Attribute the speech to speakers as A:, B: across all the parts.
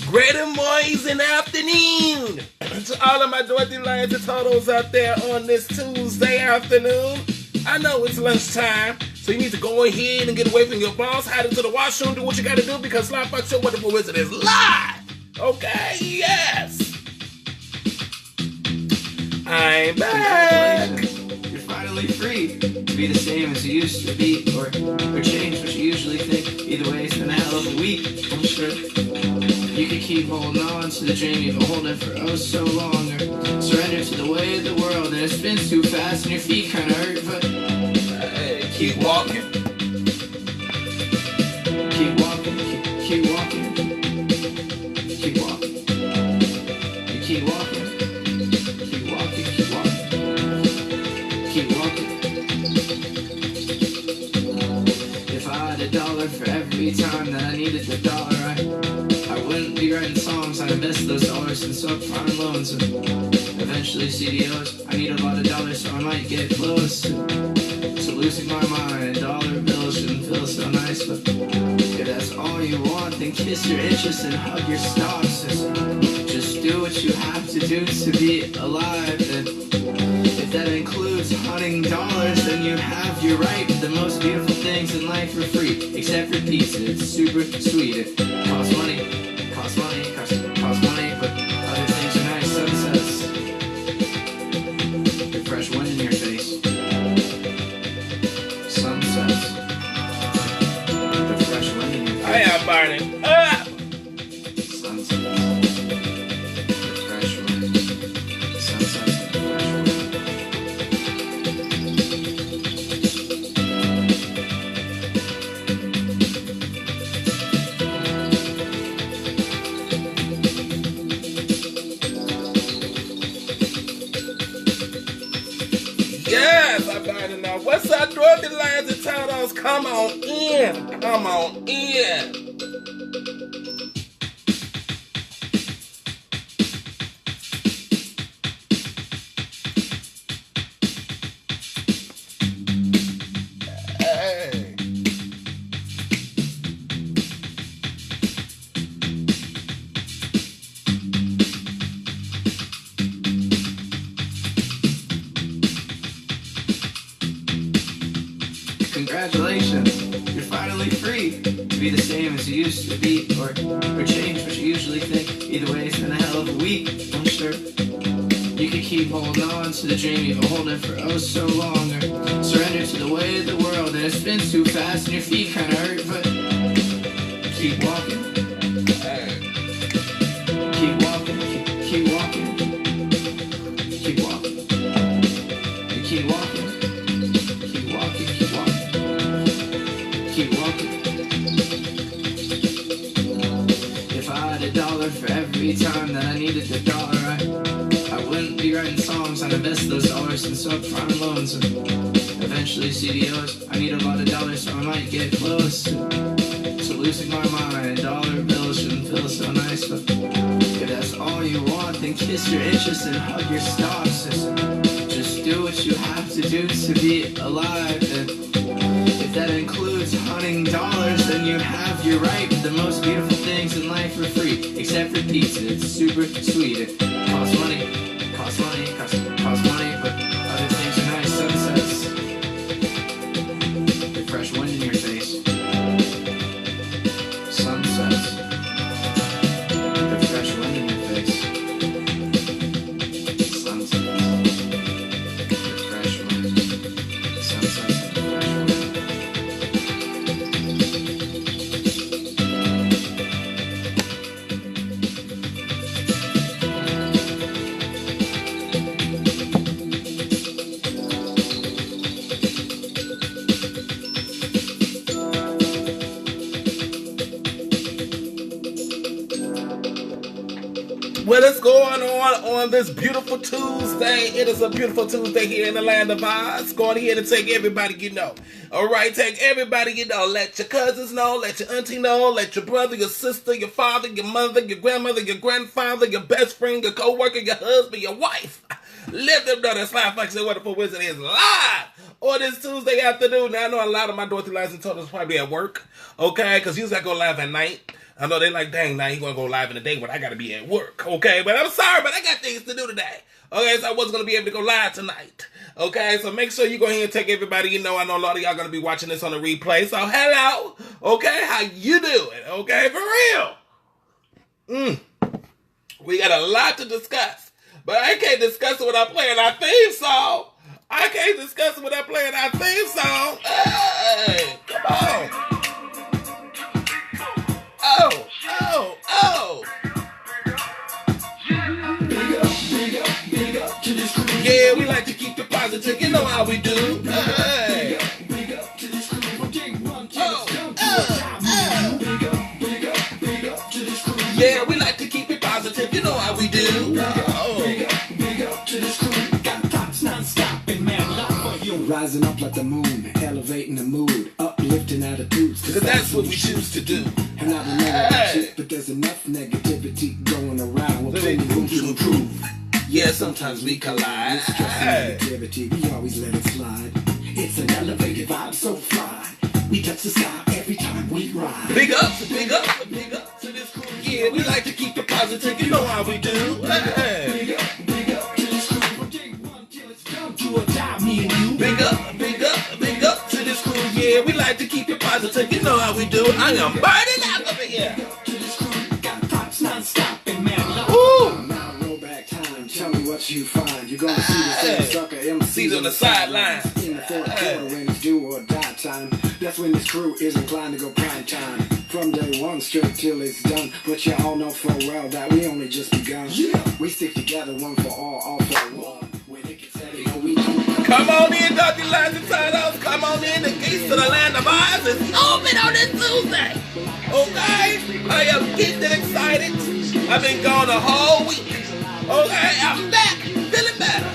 A: Great amazing afternoon to all of my Dorothy Lions and Turtles out there on this Tuesday afternoon. I know it's lunchtime, so you need to go ahead and get away from your boss, hide into the washroom, do what you gotta do because Live Foxx Your Wonderful Wizard is live! Okay, yes! I'm back!
B: You're finally free to be the same as you used to be, or change what you usually think. Either way, it's been a hell of a week, I'm sure. You could keep holding on to the dream you've been holding for oh so long, or surrender to the way of the world and it spins too fast and your feet kinda hurt, but
A: keep walking.
B: Keep walking, keep walking. Keep walking. You keep walking. Keep walking, keep walking. Keep walking. If I had $1 for every time that I needed the dollar, I wouldn't be writing songs. I'd invest those dollars in subprime loans and eventually CDOs. I need a lot of dollars, so I might get close to losing my mind. Dollar bills shouldn't feel so nice, but if that's all you want, then kiss your interest and hug your stocks. Just do what you have to do to be alive. And if that includes hunting dollars, then you have your right. The most beautiful things in life are free, except for pizza. It's super sweet. It costs money, costs money, costs money, but other things are nice. Sunsets, the fresh wind in your face. Sunsets, the fresh wind in your face.
A: I am burning up!
B: Sunsets, the fresh wind. Sunsets, the fresh wind.
A: Yes, I'm burning now. What's up, Dorothy Lions and Turtles? Come on in. Come on in. Hey.
B: Congratulations, you're finally free to be the same as you used to be, or change what you usually think. Either way, it's been a hell of a week, I'm sure. You could keep holding on to the dream you've been holding for oh so long, or surrender to the way of the world and it spins too fast and your feet kinda hurt, but keep walking. Keep walking, keep walking. Keep walking. You keep walking. Keep walking, keep walking. Keep walking. If I had $1 for every time that I needed the dollar, I wouldn't be writing songs. I'd invest those dollars in subprime loans and eventually CDOs. I need a lot of dollars, so I might get close to losing my mind. Dollar bills shouldn't feel so nice, but if that's all you want, then kiss your interest and hug your stocks. Just do what you have to do to be alive. And if that includes hunting dollars, then you have your right. The most beautiful things in life are free, except for pizza. It's super sweet. It costs money, costs money, costs money, but other things are nice. Sunsets, the fresh wind in your face. Sunsets, the fresh wind in your face. Sunsets, the fresh wind. Sunsets, the fresh wind.
A: What is going on this beautiful Tuesday? It is a beautiful Tuesday here in the land of Oz. Going ahead and take everybody you know. All right, take everybody you know. Let your cousins know, let your auntie know, let your brother, your sister, your father, your mother, your grandmother, your grandfather, your best friend, your co-worker, your husband, your wife. Let them know that Live Foxx Your Wonderful Wizard is live on this Tuesday afternoon. Now, I know a lot of my Dorothy Lies and Totals probably at work, okay? Because usually I go live at night. I know they like, dang, now you going to go live in the day, but I got to be at work, okay? But I'm sorry, but I got things to do today, okay? So I wasn't going to be able to go live tonight, okay? So make sure you go ahead and take everybody you know. I know a lot of y'all going to be watching this on the replay. So hello, okay? How you doing, okay? For real. We got a lot to discuss, but I can't discuss it without playing our theme song. I can't discuss it without playing our theme song. Hey, come on. Oh. Yeah, we like to keep it positive. You know how we do. Hey. Yeah, we like to keep it positive. You know how we do.
C: Rising up like the moon, elevating the mood, uplifting attitudes.
A: Cause that's what we choose to do.
C: And I don't know about shit, but there's enough negativity going around. We'll plenty room to improve.
A: Yeah, sometimes we collide.
C: Negativity, we always let it slide. It's an elevated vibe, so fly. We touch the sky every time we ride.
A: Big up to this crew. Yeah, we like to keep it positive. You know how we do. Hey.
C: Big up to this crew. From day one till it's done to a die, me and you.
A: Big up to this crew. Yeah, we like to keep it positive. You know how we do. I am burning out over here.
C: Big up to this crew. Got props non-stop and man.
A: Woo!
C: Now roll back time. Tell me what you find. You're gonna see the same sucker MCs
A: on the sidelines.
C: In the fourth quarter when it's do or die time. That's when this crew is inclined to go prime time. From day one straight till it's done. But you all know full well that we only just begun. Yeah. We stick together, one for all for one. When it gets heavy, we don't.
A: Come on in, Dorothy Lies and Titles. Come on in. The gates to the land of Oz is open on this Tuesday. Okay? I am getting excited. I've been gone a whole week. Okay? I'm back. Feeling better.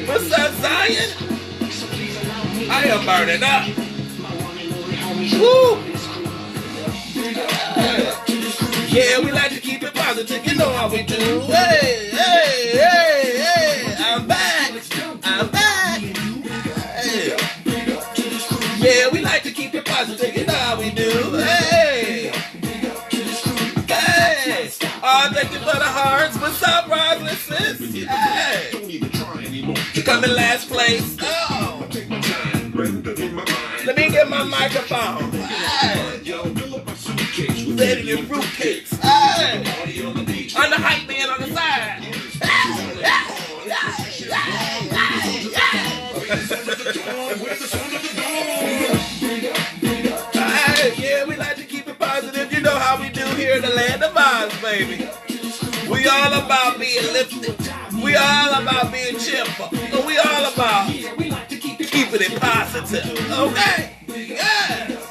A: What's up, Zion? I am burning up. Woo! Yeah, we like to keep it positive. You know how we do. Hey. I'm back. Hey. Yeah, we like to keep it positive. You know how we do. Hey. Oh, thank you for the hearts. What's up, Roslyn, sis? Hey. You come in last place. Oh. Let me get my microphone. Hey. Ready to fruitcakes. Hey. I'm the hype man on the side. Yeah, we like to keep it positive. You know how we do here in the land of Oz, baby. We all about being lifted. We all about being cheerful. We all about keeping it positive. Okay? Yeah.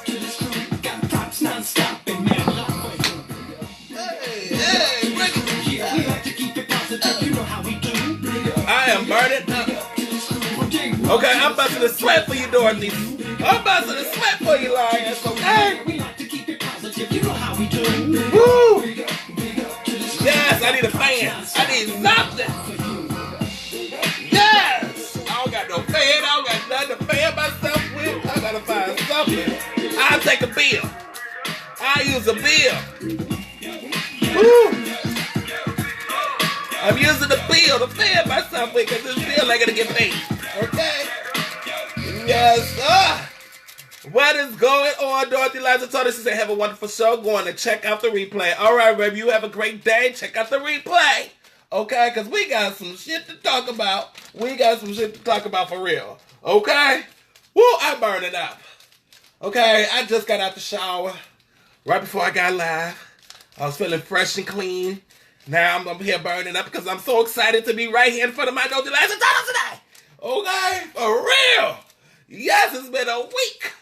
A: I am burning up. Okay, I'm busting a sweat for you, Dorothy. I'm busting a sweat for you, Lions. Okay?
C: We like to keep it positive. You know how we do.
A: Woo! Yes, I need a fan. I need something. Yes! I don't got no fan. I don't got nothing to fan myself with. I gotta find something. I'll take a bill. I'll use a bill. Woo! I'm using the bill to fan myself with because this bill ain't gonna get paid. Okay? Yes, sir. What is going on, Dorothy Lies and Totals? She said, have a wonderful show. Go on and check out the replay. All right, baby, you have a great day. Check out the replay. Okay? Because we got some shit to talk about. We got some shit to talk about for real. Okay? Woo, I'm burning up. Okay, I just got out the shower right before I got live. I was feeling fresh and clean. Now I'm up here burning up because I'm so excited to be right here in front of my Dorothy Lies and Totals today. Okay? For real. Yes, it's been a week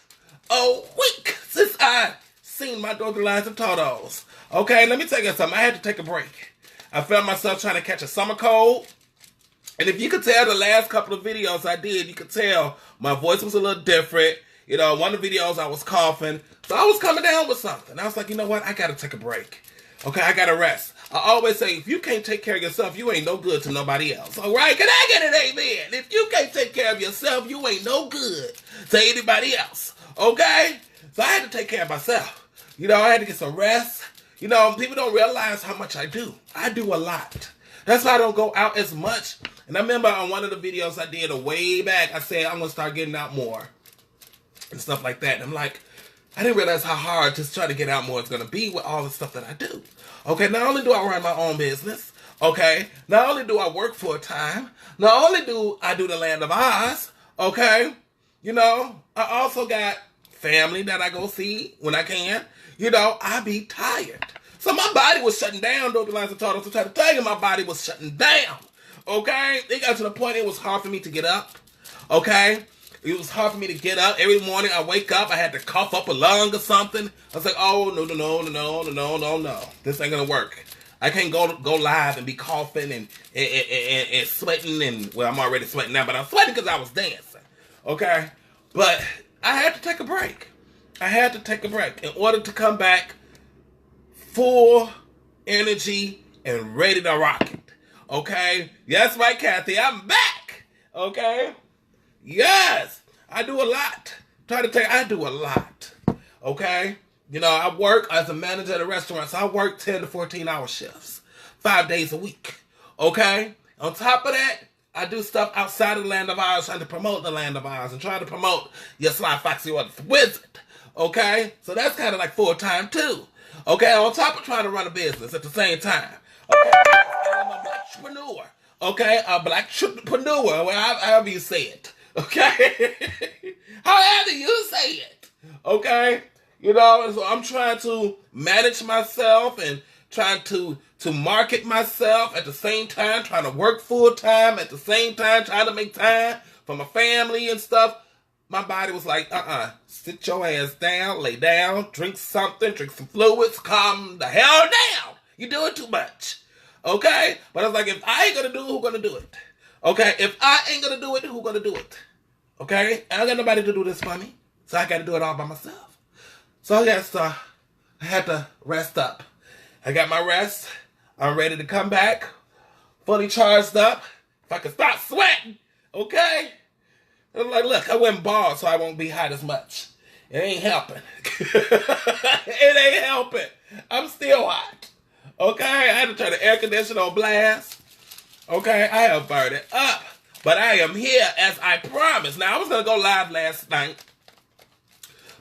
A: since I seen my Dorothy Lies and Totals. Okay, let me tell you something. I had to take a break. I found myself trying to catch a summer cold. And if you could tell the last couple of videos I did, you could tell my voice was a little different. You know, one of the videos I was coughing. So I was coming down with something. I was like, you know what? I got to take a break. Okay, I gotta rest. I always say, if you can't take care of yourself, you ain't no good to nobody else. All right? Can I get an amen? If you can't take care of yourself, you ain't no good to anybody else. Okay? So I had to take care of myself. You know, I had to get some rest. You know, people don't realize how much I do. I do a lot. That's why I don't go out as much. And I remember on one of the videos I did way back, I said I'm going to start getting out more and stuff like that. And I'm like, I didn't realize how hard just trying to get out more is going to be with all the stuff that I do. Okay, not only do I run my own business, okay, not only do I work full time, not only do I do the Land of Oz, okay, you know, I also got family that I go see when I can. You know, I be tired. So my body was shutting down, though the lines of taught us to try to tell you my body was shutting down, okay? It got to the point it was hard for me to get up, okay? It was hard for me to get up. Every morning I wake up, I had to cough up a lung or something. I was like, oh, no. This ain't gonna work. I can't go live and be coughing and sweating and, well, I'm already sweating now, but I'm sweating because I was dancing, okay? But I had to take a break. I had to take a break in order to come back full energy and ready to rock it, okay? Yes, right, Kathy, I'm back, okay? Yes, I do a lot. I do a lot. Okay? You know, I work as a manager at a restaurant, so I work 10 to 14-hour shifts, 5 days a week. Okay? On top of that, I do stuff outside of the Land of Oz, trying to promote the Land of Oz and trying to promote your Sly Foxy or the Wizard. Okay? So that's kind of like full-time too. Okay? On top of trying to run a business at the same time. Okay? I'm a blackpreneur. Okay? A blackpreneur, however you say it. Okay? However you say it. Okay? You know, so I'm trying to manage myself and trying to market myself at the same time, trying to work full time at the same time, trying to make time for my family and stuff. My body was like, sit your ass down, lay down, drink something, drink some fluids, calm the hell down. You're doing too much. Okay? But I was like, if I ain't gonna do it, who's gonna do it? Okay, if I ain't gonna do it, who's gonna do it? Okay, I don't got nobody to do this for me, so I gotta do it all by myself. So yes, I had to rest up. I got my rest. I'm ready to come back, fully charged up. If I can stop sweating, okay? I'm like, look, I went bald so I won't be hot as much. It ain't helping. It ain't helping. I'm still hot. Okay, I had to turn the air conditioner on blast. Okay, I have burned it up. But I am here as I promised. Now, I was going to go live last night.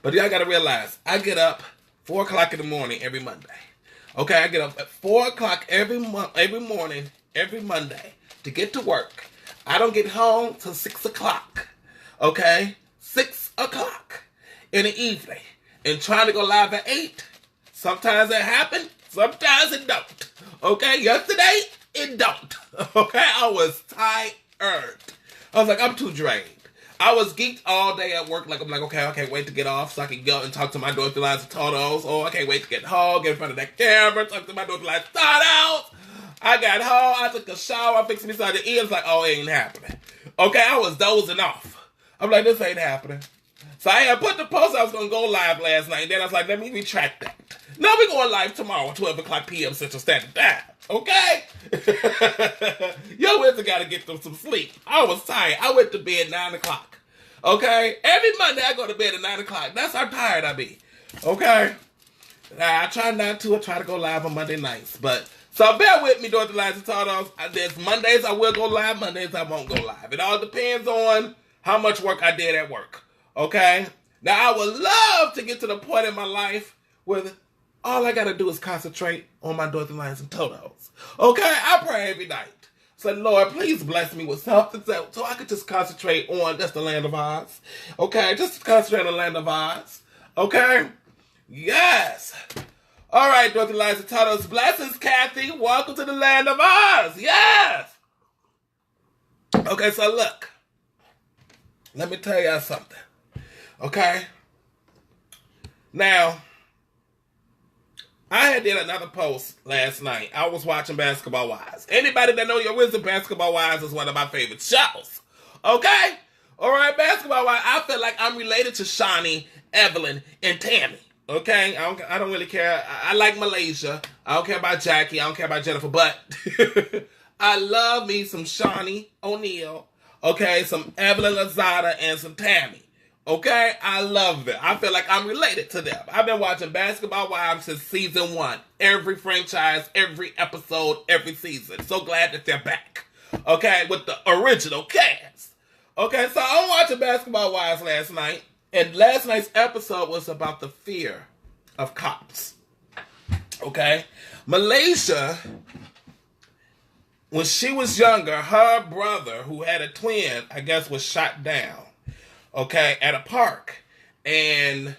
A: But y'all got to realize, I get up 4 o'clock in the morning every Monday. Okay, I get up at 4 o'clock every morning, every Monday to get to work. I don't get home till 6 o'clock. Okay? 6 o'clock in the evening. And trying to go live at 8. Sometimes it happens. Sometimes it don't. Okay? Yesterday, it don't. Okay? I was tired. I was like, I'm too drained. I was geeked all day at work. I'm like, okay, I can't wait to get off so I can go and talk to my daughter Liza Totos. Oh, I can't wait to get home, get in front of that camera, talk to my daughter Liza Totos. I got home, I took a shower, I fixed me something to eat. It's like, oh, it ain't happening. Okay, I was dozing off. I'm like, this ain't happening. So I had put the post I was going to go live last night. And then I was like, let me retract that. No, we're going live tomorrow, 12 o'clock p.m. Central Standard Time. Okay? Yo, Wizard got to get them some sleep. I was tired. I went to bed 9 o'clock. Okay? Every Monday I go to bed at 9 o'clock. That's how tired I be. Okay? I try not to. I try to go live on Monday nights. But, so bear with me, Dorothy Liza Tardos. There's Mondays I will go live. Mondays I won't go live. It all depends on how much work I did at work. Okay? Now, I would love to get to the point in my life where all I got to do is concentrate on my Dorothy Lions and Totos. Okay? I pray every night. Say, Lord, please bless me with something so I could just concentrate on just the Land of Oz. Okay? Just concentrate on the Land of Oz. Okay? Yes. All right, Dorothy Lions and Totos. Blessings, Kathy. Welcome to the Land of Oz. Yes. Okay, so look. Let me tell y'all something. Okay? Now, I had did another post last night. I was watching Basketball Wives. Anybody that know your wisdom, Basketball Wives is one of my favorite shows. Okay? All right, Basketball Wives. I feel like I'm related to Shawnee, Evelyn, and Tammy. Okay? I don't really care. I like Malaysia. I don't care about Jackie. I don't care about Jennifer. But I love me some Shawnee O'Neal. Okay, some Evelyn Lozada and some Tammy. Okay, I love them. I feel like I'm related to them. I've been watching Basketball Wives since season 1. Every franchise, every episode, every season. So glad that they're back. Okay, with the original cast. Okay, so I'm watching Basketball Wives last night. And last night's episode was about the fear of cops. Okay? Malaysia, when she was younger, her brother, who had a twin, I guess was shot down. Okay, at a park. And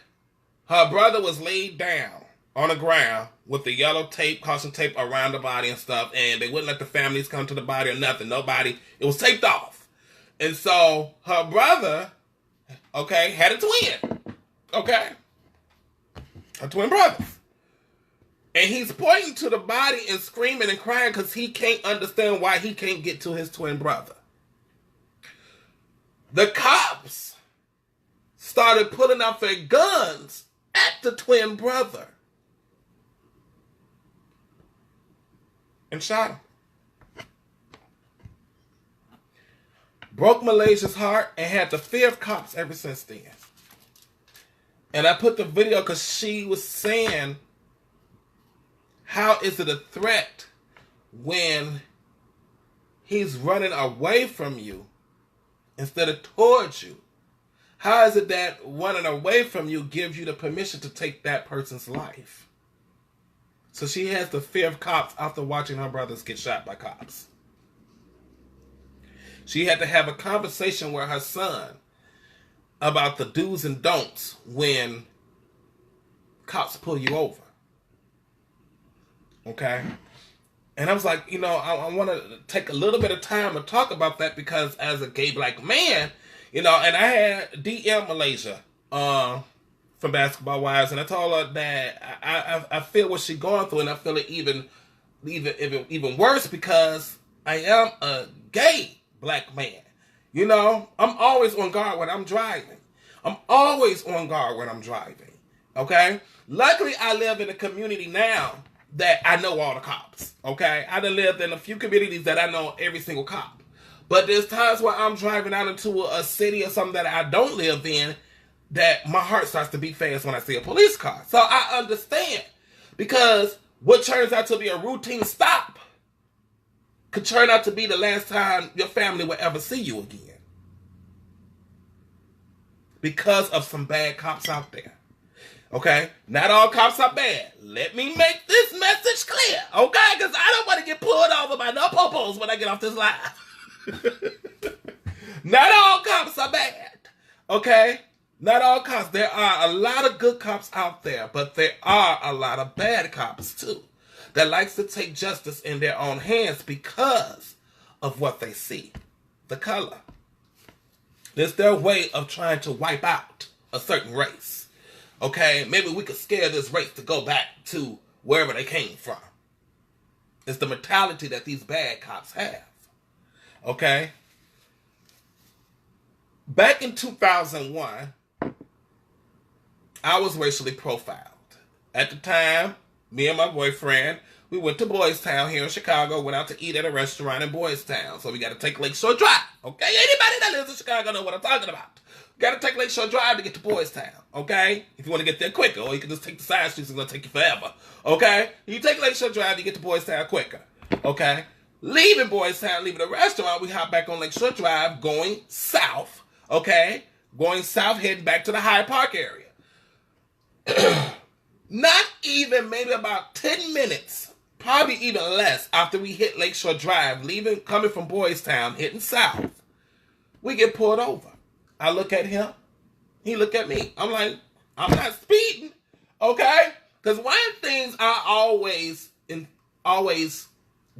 A: her brother was laid down on the ground with the yellow tape, caution tape around the body and stuff. And they wouldn't let the families come to the body or nothing. Nobody. It was taped off. And so her brother, okay, had a twin. Okay. A twin brother. And he's pointing to the body and screaming and crying because he can't understand why he can't get to his twin brother. The cops started pulling out their guns at the twin brother and shot him. Broke Malaysia's heart and had the fear of cops ever since then. And I put the video because she was saying, how is it a threat when he's running away from you instead of towards you? How is it that running away from you gives you the permission to take that person's life? So she has the fear of cops after watching her brothers get shot by cops. She had to have a conversation with her son about the do's and don'ts when cops pull you over. Okay? And I was like, I want to take a little bit of time to talk about that because as a gay black man, and I had DM Malaysia from Basketball Wives, and I told her that I feel what she's going through, and I feel it even worse because I am a gay black man. I'm always on guard when I'm driving. Okay? Luckily, I live in a community now that I know all the cops. Okay? I done lived in a few communities that I know every single cop. But there's times where I'm driving out into a city or something that I don't live in that my heart starts to beat fast when I see a police car. So I understand. Because what turns out to be a routine stop could turn out to be the last time your family will ever see you again. Because of some bad cops out there. Okay? Not all cops are bad. Let me make this message clear. Okay? Because I don't want to get pulled over by no popos when I get off this live. Not all cops are bad. Okay? Not all cops. There are a lot of good cops out there, but there are a lot of bad cops too that likes to take justice in their own hands because of what they see. The color. It's their way of trying to wipe out a certain race. Okay? Maybe we could scare this race to go back to wherever they came from. It's the mentality that these bad cops have. Okay? Back in 2001, I was racially profiled. At the time, me and my boyfriend, we went to Boys Town here in Chicago, went out to eat at a restaurant in Boys Town. So we got to take Lakeshore Drive. Okay? Anybody that lives in Chicago know what I'm talking about. Got to take Lakeshore Drive to get to Boys Town. Okay? If you want to get there quicker, or you can just take the side streets, it's going to take you forever. Okay? You take Lakeshore Drive, you get to Boys Town quicker. Okay? Leaving Boys Town, leaving the restaurant, we hop back on Lakeshore Drive, going south. Okay? Going south, heading back to the Hyde Park area. Not even maybe about 10 minutes, probably even less, after we hit Lakeshore Drive, coming from Boys Town, hitting south, we get pulled over. I look at him. He look at me. I'm like, I'm not speeding. Okay? Because one of the things I always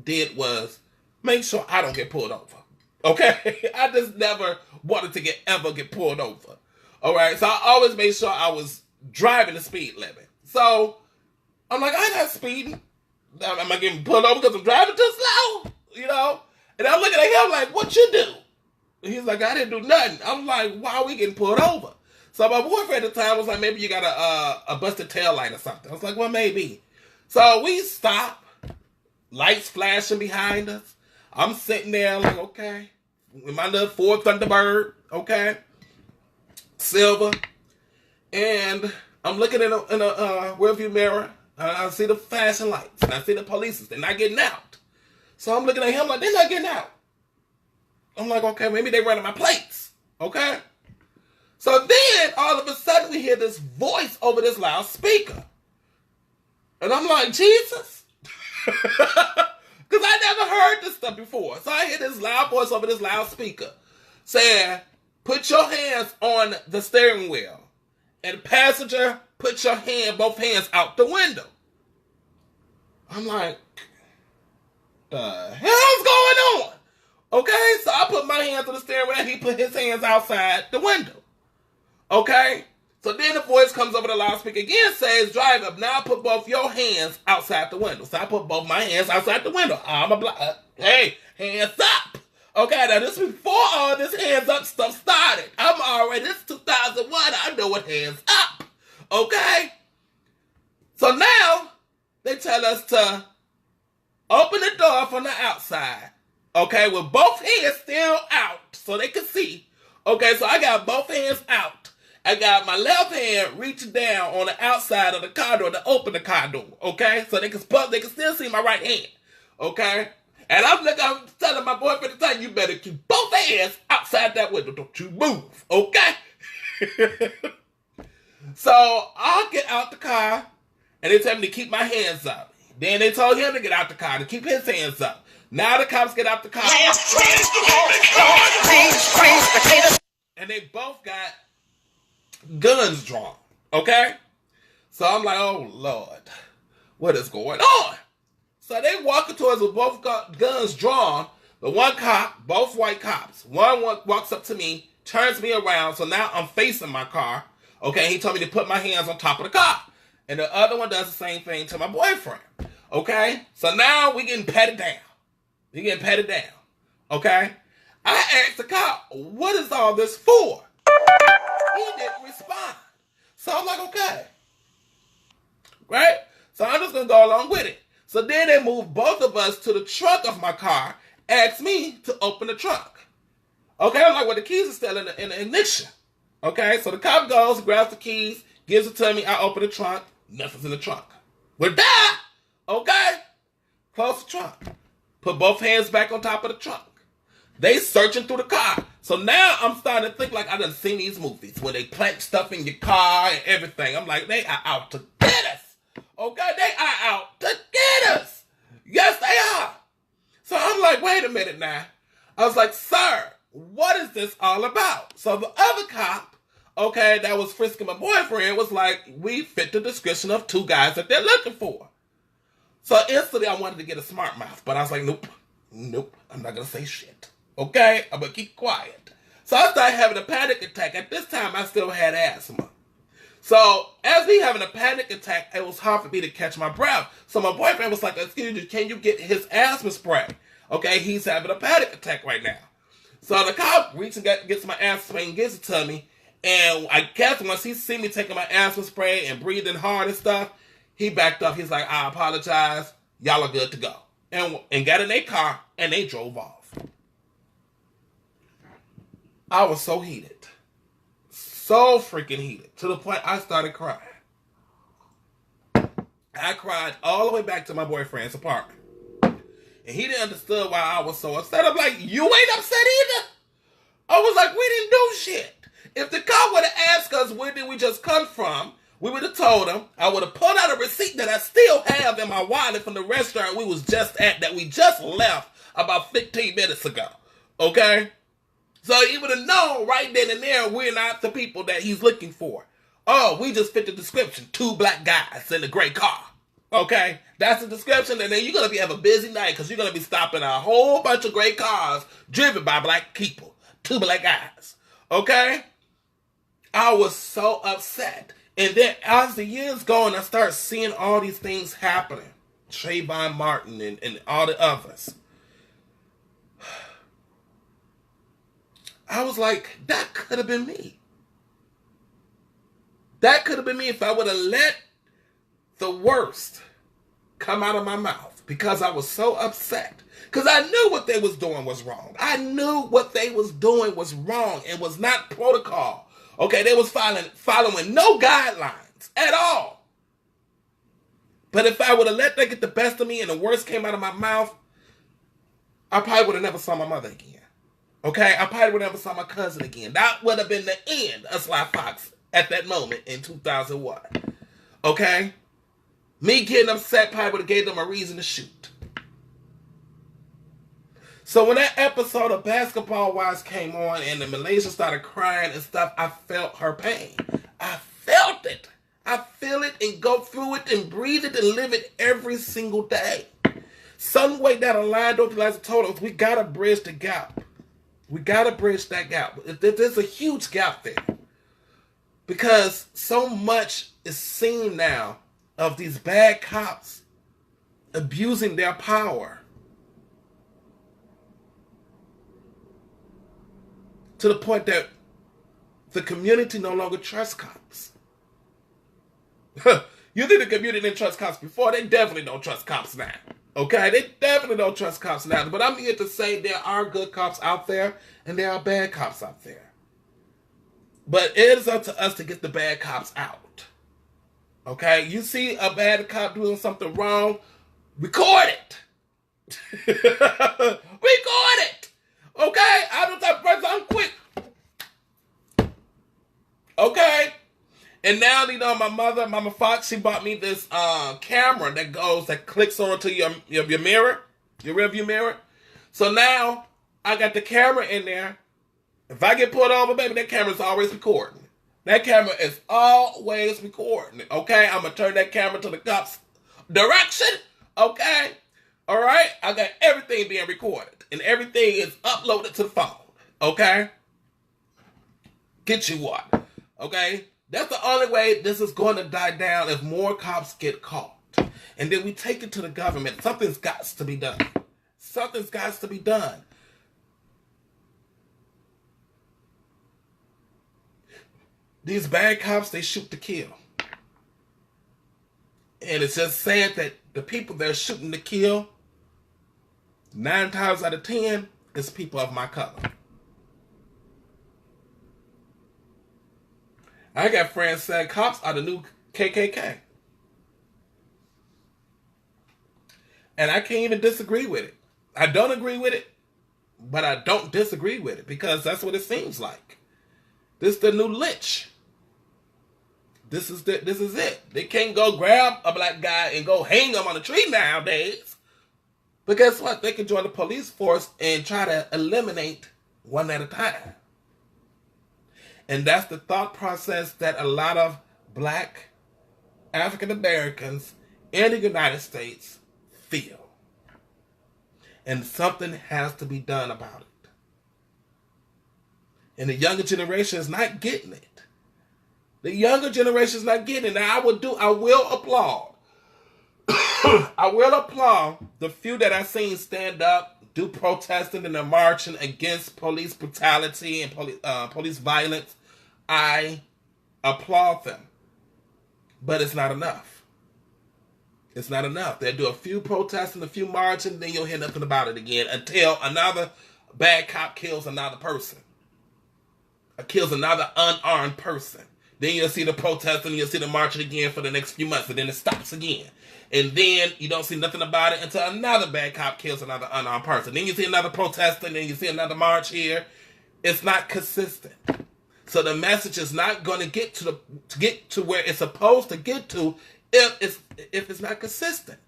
A: did was make sure I don't get pulled over. Okay? I just never wanted to ever get pulled over. All right? So I always made sure I was driving the speed limit. So I'm like, I'm not speeding. Am I getting pulled over because I'm driving too slow? And I'm looking at him like, what you do? And he's like, I didn't do nothing. I'm like, why are we getting pulled over? So my boyfriend at the time was like, maybe you got a busted tail light or something. I was like, well, maybe. So we stop, lights flashing behind us. I'm sitting there like, okay, with my little Ford Thunderbird, okay, silver, and I'm looking in a rearview mirror. I see the flashing lights, and I see the police. They're not getting out. So I'm looking at him like, they're not getting out. I'm like, okay, maybe they running my plates, okay? So then, all of a sudden, we hear this voice over this loudspeaker. And I'm like, Jesus? Because I never heard this stuff before. So I hear this loud voice over this loudspeaker saying, put your hands on the steering wheel. And passenger, put your both hands out the window. I'm like, the hell's going on? Okay, so I put my hands on the steering wheel and he put his hands outside the window. Okay? So then the voice comes over the loudspeaker again, says, driver, now put both your hands outside the window. So I put both my hands outside the window. Hey, hands up. Okay, now this before all this hands up stuff started. This 2001, I know what hands up. Okay? So now, they tell us to open the door from the outside. Okay, with both hands still out so they can see. Okay, so I got both hands out. I got my left hand reaching down on the outside of the car door to open the car door. Okay, so they can still see my right hand. Okay, and I'm telling my boyfriend at the time, you better keep both hands outside that window. Don't you move. Okay. So I'll get out the car, and they tell me to keep my hands up. Then they told him to get out the car to keep his hands up. Now the cops get out the car. And they both got guns drawn. Okay? So I'm like, oh, Lord. What is going on? So they walking towards with both guns drawn. The one cop, both white cops. One walks up to me, turns me around. So now I'm facing my car. Okay? He told me to put my hands on top of the car. And the other one does the same thing to my boyfriend. Okay? So now we getting patted down. We getting patted down. Okay? I asked the cop, what is all this for? He didn't respond. So I'm like, okay. Right? So I'm just going to go along with it. So then they moved both of us to the trunk of my car, asked me to open the trunk. Okay? I'm like, well, the keys are still in the ignition. Okay? So the cop goes, grabs the keys, gives it to me. I open the trunk. Nothing's in the trunk. We're done. Okay? Close the trunk. Put both hands back on top of the trunk. They searching through the car. So now I'm starting to think like I done seen these movies where they plant stuff in your car and everything. I'm like, they are out to get us. Okay? They are out to get us. Yes, they are. So I'm like, wait a minute now. I was like, sir, what is this all about? So the other cop, okay, that was frisking my boyfriend was like, we fit the description of two guys that they're looking for. So instantly I wanted to get a smart mouth, but I was like, nope, I'm not going to say shit. Okay? I'm going to keep quiet. So I started having a panic attack. At this time, I still had asthma. So as me having a panic attack, it was hard for me to catch my breath. So my boyfriend was like, excuse me, can you get his asthma spray? Okay, he's having a panic attack right now. So the cop reaches and gets my asthma spray and gives it to me. And I guess once he see me taking my asthma spray and breathing hard and stuff, he backed up. He's like, I apologize. Y'all are good to go. And got in their car, and they drove off. I was so heated. So freaking heated. To the point I started crying. I cried all the way back to my boyfriend's apartment. And he didn't understand why I was so upset. I'm like, you ain't upset either? I was like, we didn't do shit. If the cop would have asked us where did we just come from, we would have told him. I would have pulled out a receipt that I still have in my wallet from the restaurant we was just at that we just left about 15 minutes ago. Okay? So he would have known right then and there we're not the people that he's looking for. Oh, we just fit the description. Two black guys in a gray car. Okay? That's the description. And then you're going to have a busy night because you're going to be stopping a whole bunch of gray cars driven by black people. Two black guys. Okay? I was so upset. And then as the years go on, I started seeing all these things happening. Trayvon Martin and all the others. I was like, that could have been me. That could have been me if I would have let the worst come out of my mouth because I was so upset. Because I knew what they was doing was wrong. I knew what they was doing was wrong. It was not protocol. Okay, they was following no guidelines at all. But if I would have let that get the best of me and the worst came out of my mouth, I probably would have never saw my mother again. Okay, I probably would have never saw my cousin again. That would have been the end of Sly Foxx at that moment in 2001. Okay? Me getting upset probably would have gave them a reason to shoot. So when that episode of Basketball Wives came on and the Malaysia started crying and stuff, I felt her pain. I felt it. I feel it and go through it and breathe it and live it every single day. Some way down the line, Dr. Liza told us, we got to bridge the gap. We got to bridge that gap. There's a huge gap there. Because so much is seen now of these bad cops abusing their power to the point that the community no longer trusts cops. You think the community didn't trust cops before? They definitely don't trust cops now. Okay? They definitely don't trust cops now. But I'm here to say there are good cops out there and there are bad cops out there. But it is up to us to get the bad cops out. Okay? You see a bad cop doing something wrong, record it. Record it. Okay? I'm the type of person, I'm quick. Okay? And now, you know, my mother, Mama Foxx, she bought me this camera that clicks onto your mirror, your rearview mirror. So now, I got the camera in there. If I get pulled over, baby, that camera's always recording. That camera is always recording. Okay? I'm going to turn that camera to the cops' direction. Okay? All right? I got everything being recorded. And everything is uploaded to the phone. Okay? Get you what? Okay? That's the only way this is going to die down if more cops get caught. And then we take it to the government. Something's got to be done. Something's got to be done. These bad cops, they shoot to kill. And it's just sad that the people they're shooting to kill, 9 times out of 10, is people of my color. I got friends saying cops are the new KKK. And I can't even disagree with it. I don't agree with it, but I don't disagree with it because that's what it seems like. This is the new lynch. This is it. They can't go grab a black guy and go hang him on a tree nowadays. But guess what? They can join the police force and try to eliminate one at a time. And that's the thought process that a lot of black African Americans in the United States feel. And something has to be done about it. And the younger generation is not getting it. The younger generation is not getting it. Now I will applaud. I will applaud the few that I've seen stand up, do protesting and they're marching against police brutality and police violence. I applaud them. But it's not enough. It's not enough. They'll do a few protests and a few marching, then you'll hear nothing about it again until another bad cop kills another person. Or kills another unarmed person. Then you'll see the protesting and you'll see the marching again for the next few months, and then it stops again. And then you don't see nothing about it until another bad cop kills another unarmed person. Then you see another protesting, then you see another march here. It's not consistent. So the message is not going to get to where it's supposed to get to if it's not consistent.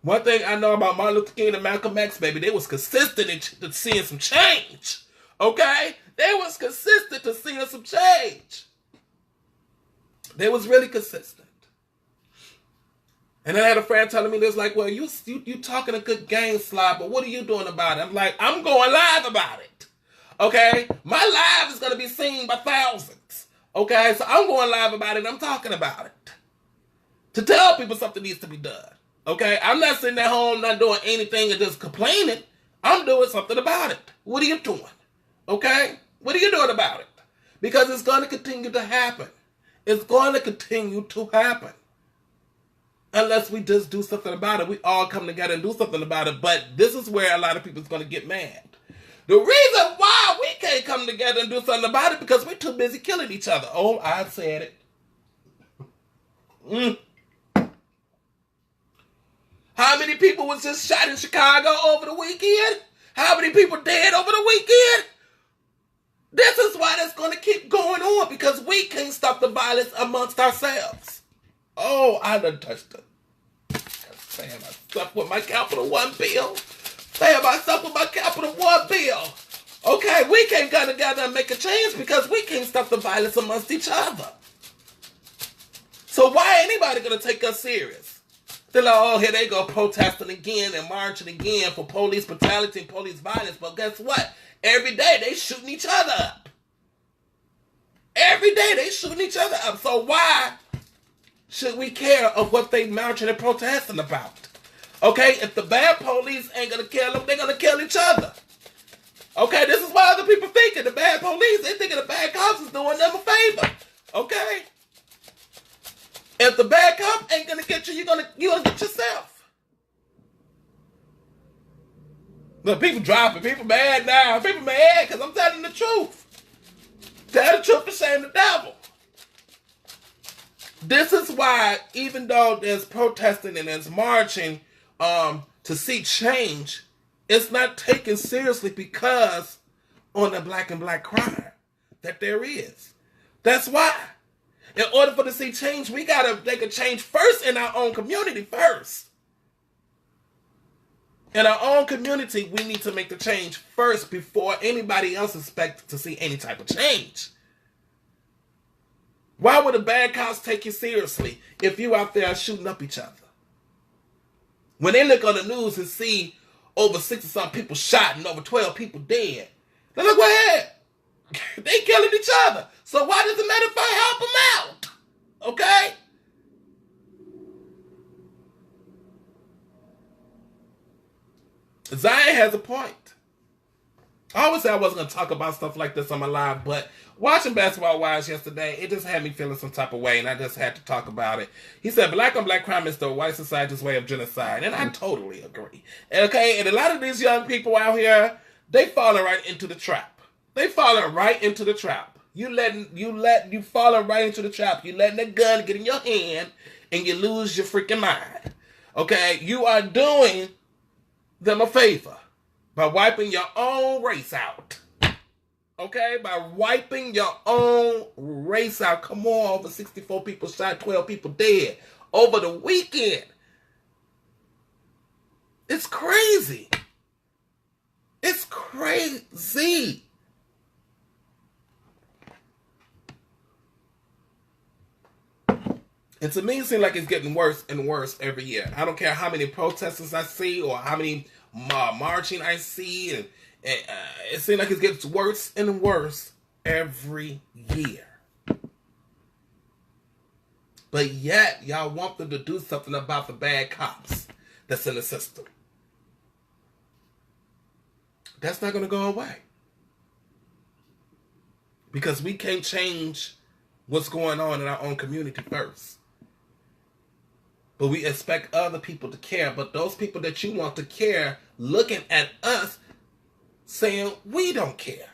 A: One thing I know about Martin Luther King and Malcolm X, baby, they was consistent in seeing some change. Okay? They was consistent to seeing some change. They was really consistent. And I had a friend telling me this, like, well, you talking a good game, Sly, but what are you doing about it? I'm like, I'm going live about it. Okay? My live is going to be seen by thousands. Okay? So I'm going live about it and I'm talking about it. To tell people something needs to be done. Okay? I'm not sitting at home not doing anything and just complaining. I'm doing something about it. What are you doing? Okay? What are you doing about it? Because it's going to continue to happen. It's going to continue to happen. unless we just do something about it. We all come together and do something about it. But this is where a lot of people is going to get mad. The reason why we can't come together and do something about it because we're too busy killing each other. Oh, I said it. How many people was just shot in Chicago over the weekend? How many people dead over the weekend? This is why that's going to keep going on because we can't stop the violence amongst ourselves. Oh, I done touched it. Saying myself with my Capital One bill. Saying myself with my Capital One bill. Okay, we can't come together and make a change because we can't stop the violence amongst each other. So why anybody going to take us serious? They're like, oh, here they go protesting again and marching again for police brutality and police violence. But guess what? Every day they shooting each other up. Every day they shooting each other up. So why should we care of what they marching and protesting about? Okay, if the bad police ain't going to kill them, they're going to kill each other. Okay, this is what other people thinking. The bad police, they thinking the bad cops is doing them a favor. Okay? If the bad cop ain't going to get you, you're gonna get yourself. Look, people dropping. People mad now. People mad because I'm telling the truth. Tell the truth and shame the devil. This is why, even though there's protesting and there's marching to see change, it's not taken seriously because on the black and black crime that there is. That's why. In order for to see change, we gotta make a change first in our own community first. In our own community, we need to make the change first before anybody else expects to see any type of change. Why would the bad cops take you seriously if you out there shooting up each other? When they look on the news and see over 60-some people shot and over 12 people dead, they look, what? They killing each other. So why does it matter if I help them out? Okay? Zion has a point. I always said I wasn't going to talk about stuff like this on my live, but watching Basketball Wives yesterday, it just had me feeling some type of way, and I just had to talk about it. He said, black on black crime is the white society's way of genocide, and I totally agree. Okay, and a lot of these young people out here, they falling right into the trap. They falling right into the trap. You falling right into the trap. You letting that gun get in your hand, and you lose your freaking mind. Okay, you are doing them a favor by wiping your own race out. Okay, by wiping your own race out. Come on, over 64 people shot, 12 people dead over the weekend. It's crazy. It's crazy. And to me, it seems like it's getting worse and worse every year. I don't care how many protesters I see or how many marching I see. And it seems like it gets worse and worse every year. But yet, y'all want them to do something about the bad cops that's in the system. That's not going to go away. Because we can't change what's going on in our own community first. But we expect other people to care. But those people that you want to care looking at us saying we don't care.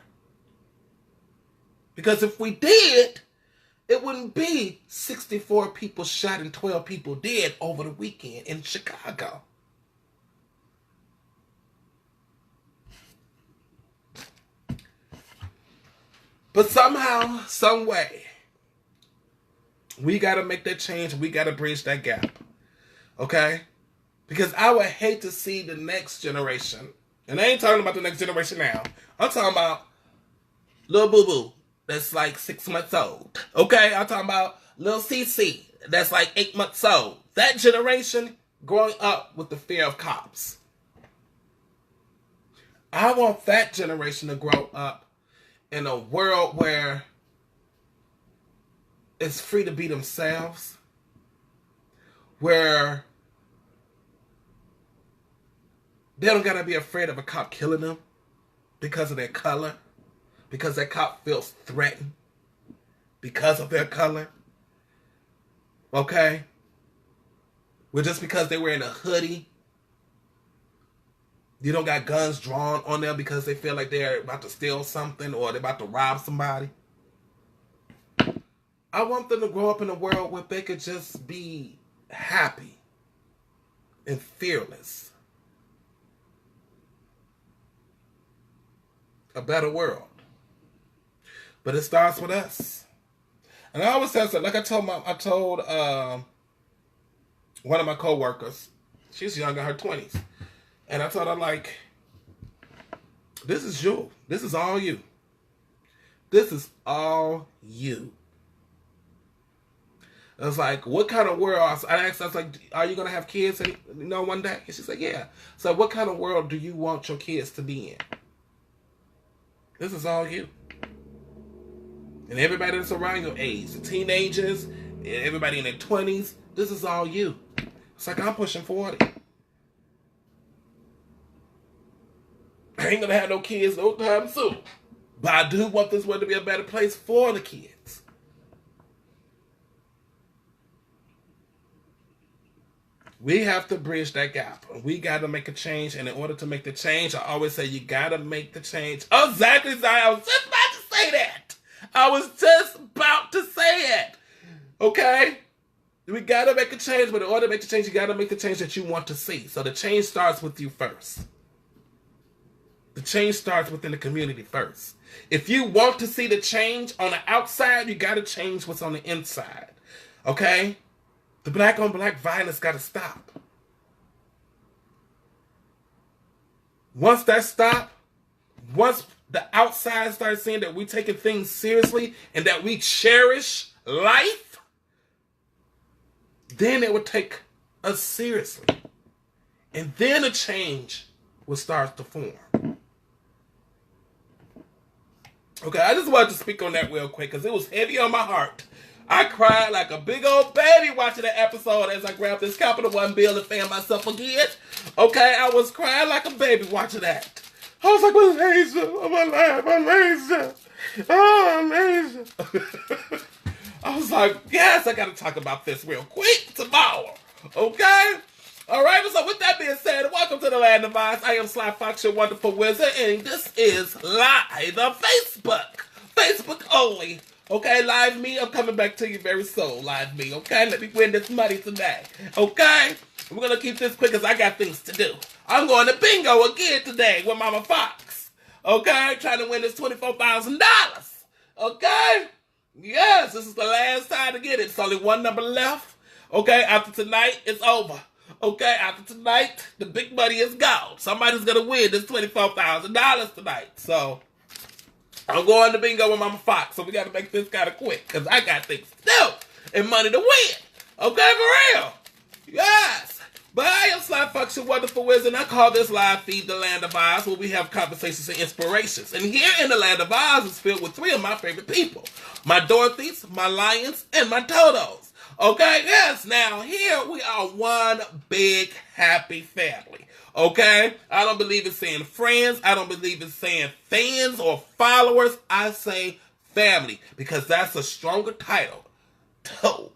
A: Because if we did, it wouldn't be 64 people shot and 12 people dead over the weekend in Chicago. But somehow, some way, we got to make that change. We got to bridge that gap. Okay? Because I would hate to see the next generation, and I ain't talking about the next generation now. I'm talking about little boo-boo that's like 6 months old. Okay? I'm talking about little CC that's like 8 months old. That generation growing up with the fear of cops. I want that generation to grow up in a world where it's free to be themselves, where they don't gotta be afraid of a cop killing them because of their color, because that cop feels threatened because of their color. Okay? Well, just because they wearing a hoodie, you don't got guns drawn on them because they feel like they're about to steal something or they're about to rob somebody. I want them to grow up in a world where they could just be happy and fearless. A better world. But it starts with us. And I always say, like I told one of my co-workers, she's young in her 20s. And I told her, like, this is you. This is all you. This is all you. I was like, what kind of world? I asked her, I was like, are you going to have kids one day? And she said, yeah. So what kind of world do you want your kids to be in? This is all you. And everybody that's around your age, the teenagers, everybody in their 20s, this is all you. It's like, I'm pushing 40. I ain't gonna have no kids no time soon. But I do want this world to be a better place for the kids. We have to bridge that gap. We got to make a change. And in order to make the change, I always say you got to make the change. Oh, exactly, Zion. I was just about to say that. I was just about to say it. Okay? We got to make a change. But in order to make the change, you got to make the change that you want to see. So the change starts with you first. The change starts within the community first. If you want to see the change on the outside, you got to change what's on the inside. Okay? The black on black violence got to stop. Once that stops, once the outside starts seeing that we're taking things seriously and that we cherish life, then it will take us seriously. And then a change will start to form. Okay, I just wanted to speak on that real quick because it was heavy on my heart. I cried like a big old baby watching that episode as I grabbed this Capital One bill and found myself again. Okay, I was crying like a baby watching that. I was like, Malaysia, oh my life, Malaysia, oh Malaysia. I was like, yes, I got to talk about this real quick tomorrow. Okay? All right, so with that being said, welcome to the Land of Oz. I am Sly Foxx, your wonderful wizard, and this is live on Facebook. Facebook only. Okay, live me, I'm coming back to you very soon, live me, okay? Let me win this money today, okay? We're going to keep this quick because I got things to do. I'm going to bingo again today with Mama Foxx, okay? Trying to win this $24,000, okay? Yes, this is the last time to get it. It's only one number left, okay? After tonight, it's over. Okay, after tonight, the big money is gone. Somebody's going to win this $24,000 tonight, so I'm going to bingo with Mama Foxx, so we got to make this kind of quick, because I got things to do and money to win. Okay, for real. Yes. But I am Sly Foxx, your wonderful wizard, and I call this live feed the Land of Oz, where we have conversations and inspirations. And here in the Land of Oz is filled with three of my favorite people. My Dorothys, my Lions, and my Totos. Okay, yes, now here we are one big happy family. Okay? I don't believe in saying friends. I don't believe in saying fans or followers. I say family because that's a stronger title. Toad.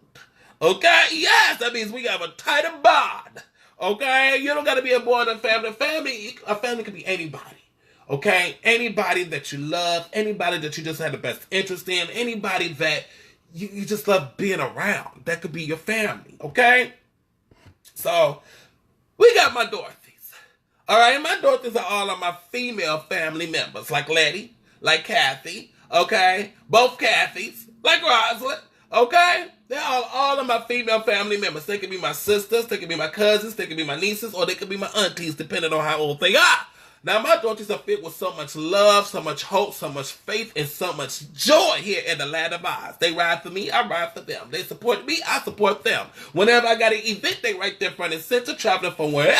A: Okay? Yes, that means we have a tighter bond. Okay? You don't got to be born in a family. A family can be anybody. Okay? Anybody that you love. Anybody that you just had the best interest in. Anybody that you just love being around. That could be your family. Okay? So, we got my Dorothy. All right, my Dorothys are all of my female family members, like Letty, like Kathy, okay? Both Kathys, like Rosalind, okay? They're all of my female family members. They could be my sisters, they could be my cousins, they could be my nieces, or they could be my aunties, depending on how old they are. Now, my Dorothys are filled with so much love, so much hope, so much faith, and so much joy here in the Land of Oz. They ride for me, I ride for them. They support me, I support them. Whenever I got an event, they right there front and center, traveling from wherever.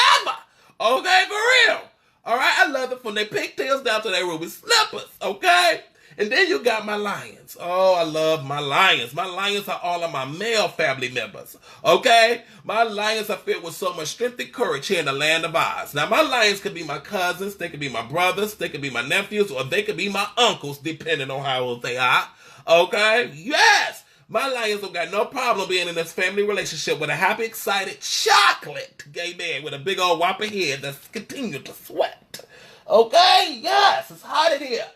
A: Okay, for real. All right, I love it from their pigtails down to their ruby slippers, okay? And then you got my Lions. Oh, I love my Lions. My Lions are all of my male family members, okay? My Lions are filled with so much strength and courage here in the Land of Oz. Now, my Lions could be my cousins, they could be my brothers, they could be my nephews, or they could be my uncles, depending on how old they are, okay? Yes! My lions don't got no problem being in this family relationship with a happy, excited, chocolate gay man with a big old whopper head that's continued to sweat. Okay? Yes, it's hot in here.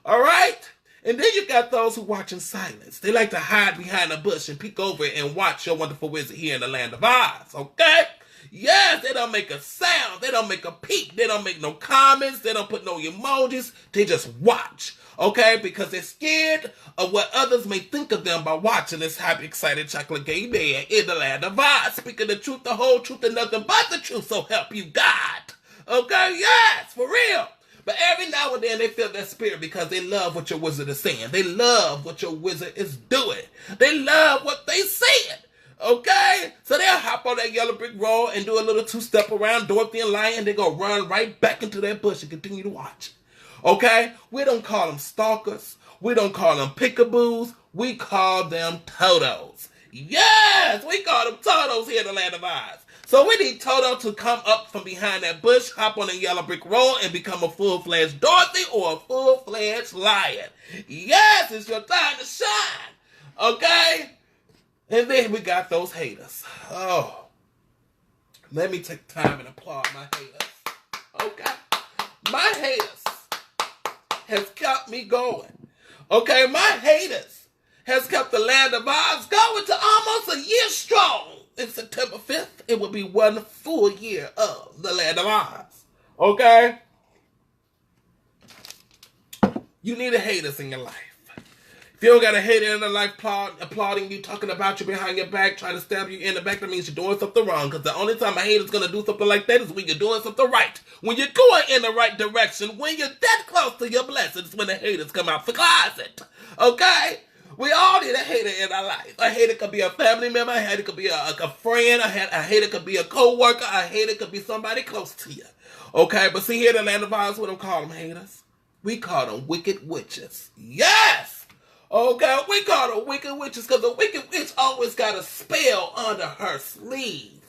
A: All right? And then you got those who watch in silence. They like to hide behind a bush and peek over and watch your wonderful wizard here in the land of Oz. Okay? Yes, they don't make a sound. They don't make a peep. They don't make no comments. They don't put no emojis. They just watch. Okay? Because they're scared of what others may think of them by watching this happy, excited chocolate gay man in the land of Oz. Speaking the truth, the whole truth, and nothing but the truth. So help you God. Okay? Yes, for real. But every now and then they feel that spirit because they love what your wizard is saying. They love what your wizard is doing. They love what they saying. Okay? So they'll hop on that yellow brick road and do a little two-step around Dorothy and Lion, and they're going to run right back into that bush and continue to watch. Okay? We don't call them stalkers. We don't call them pickaboos. We call them Totos. Yes! We call them Totos here in the land of Oz. So we need Toto to come up from behind that bush, hop on a yellow brick road, and become a full-fledged Dorothy or a full-fledged Lion. Yes, it's your time to shine. Okay? And then we got those haters. Oh. Let me take time and applaud my haters. Okay? My haters has kept me going. Okay? My haters has kept the land of Oz going to almost a year strong. In September 5th, it will be 1 full year of the land of Oz. Okay? You need a haters in your life. If you don't got a hater in your life applauding you, talking about you behind your back, trying to stab you in the back, that means you're doing something wrong. Because the only time a hater's going to do something like that is when you're doing something right. When you're going in the right direction, when you're that close to your blessings, when the haters come out the closet. Okay? We all need a hater in our life. A hater could be a family member. A hater could be a friend. A hater could be a co-worker. A hater could be somebody close to you. Okay, but see here in the land of Oz, we don't call them haters. We call them wicked witches. Yes! Okay, we call them wicked witches because a wicked witch always got a spell under her sleeve.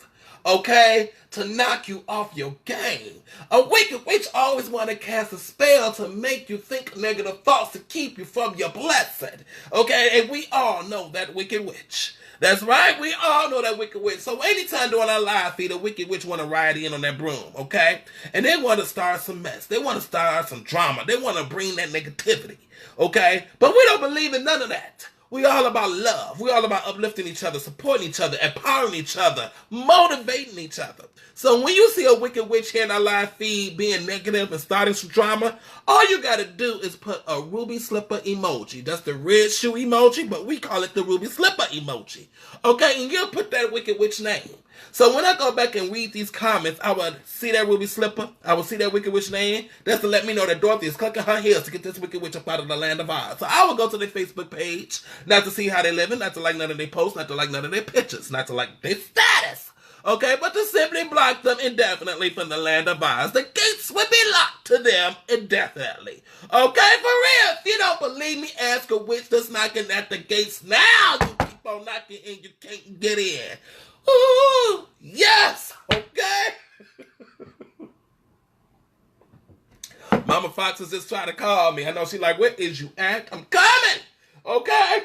A: Okay? To knock you off your game. A wicked witch always want to cast a spell to make you think negative thoughts to keep you from your blessing. Okay? And we all know that wicked witch. That's right. We all know that wicked witch. So anytime during our live feed, a wicked witch want to ride in on that broom. Okay? And they want to start some mess. They want to start some drama. They want to bring that negativity. Okay? But we don't believe in none of that. We all about love. We all about uplifting each other, supporting each other, empowering each other, motivating each other. So when you see a wicked witch here in our live feed being negative and starting some drama, all you got to do is put a ruby slipper emoji. That's the red shoe emoji, but we call it the ruby slipper emoji. Okay, and you'll put that wicked witch name. So when I go back and read these comments, I would see that ruby slipper. I would see that wicked witch name. That's to let me know that Dorothy is clucking her heels to get this wicked witch up out of the land of Oz. So I would go to their Facebook page, not to see how they living, not to like none of their posts, not to like none of their pictures, not to like their status. Okay, but to simply block them indefinitely from the land of Oz. The gates will be locked to them indefinitely. Okay, for real. If you don't believe me, ask a witch that's knocking at the gates now. You keep on knocking and you can't get in. Ooh, yes, okay. Mama Foxx is just trying to call me. I know she like, where is you at? I'm coming, okay.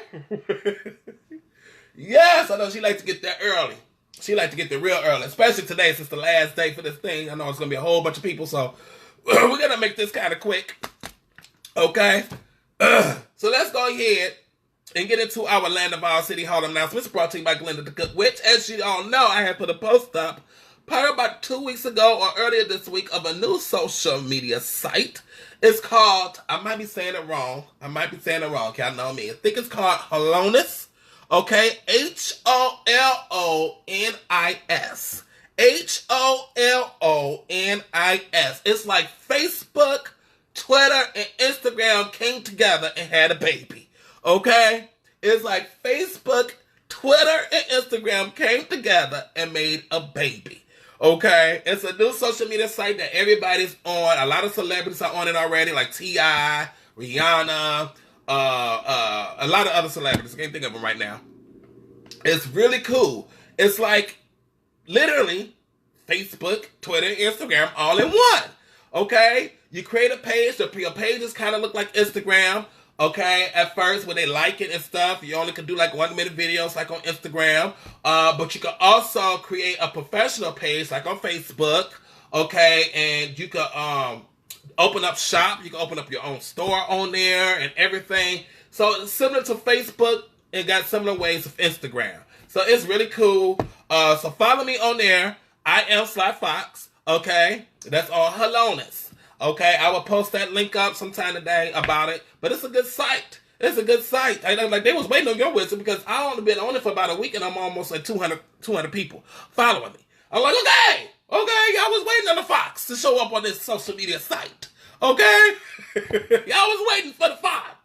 A: Yes, I know she like to get there early. She like to get there real early, especially today since the last day for this thing. I know it's going to be a whole bunch of people, so we're going to make this kind of quick, okay. So let's go ahead and get into our Land of Oz City Hall announcements brought to you by Glenda the Good Witch. As you all know, I had put a post up probably about 2 weeks ago or earlier this week of a new social media site. It's called, I might be saying it wrong. Y'all know me. I think it's called Holonis. Okay? H-O-L-O-N-I-S. H-O-L-O-N-I-S. It's like Facebook, Twitter, and Instagram came together and had a baby. Okay? It's like Facebook, Twitter, and Instagram came together and made a baby. Okay? It's a new social media site that everybody's on. A lot of celebrities are on it already, like T.I., Rihanna, a lot of other celebrities. I can't think of them right now. It's really cool. It's like literally Facebook, Twitter, Instagram all in one. Okay? You create a page. Your page is kind of look like Instagram. Okay, at first when they like it and stuff, you only can do like 1 minute videos like on Instagram. But you can also create a professional page like on Facebook. Okay, and you can open up shop. You can open up your own store on there and everything. So it's similar to Facebook and got similar ways of Instagram. So it's really cool. So follow me on there. I am Sly Foxx. Okay, that's all heloness. Okay, I will post that link up sometime today about it. But it's a good site. It's a good site. I know, like, they was waiting on your wisdom because I only been on it for about a week and I'm almost at 200 people following me. I'm like, okay, y'all was waiting on the Fox to show up on this social media site. Okay? Y'all was waiting for the Fox.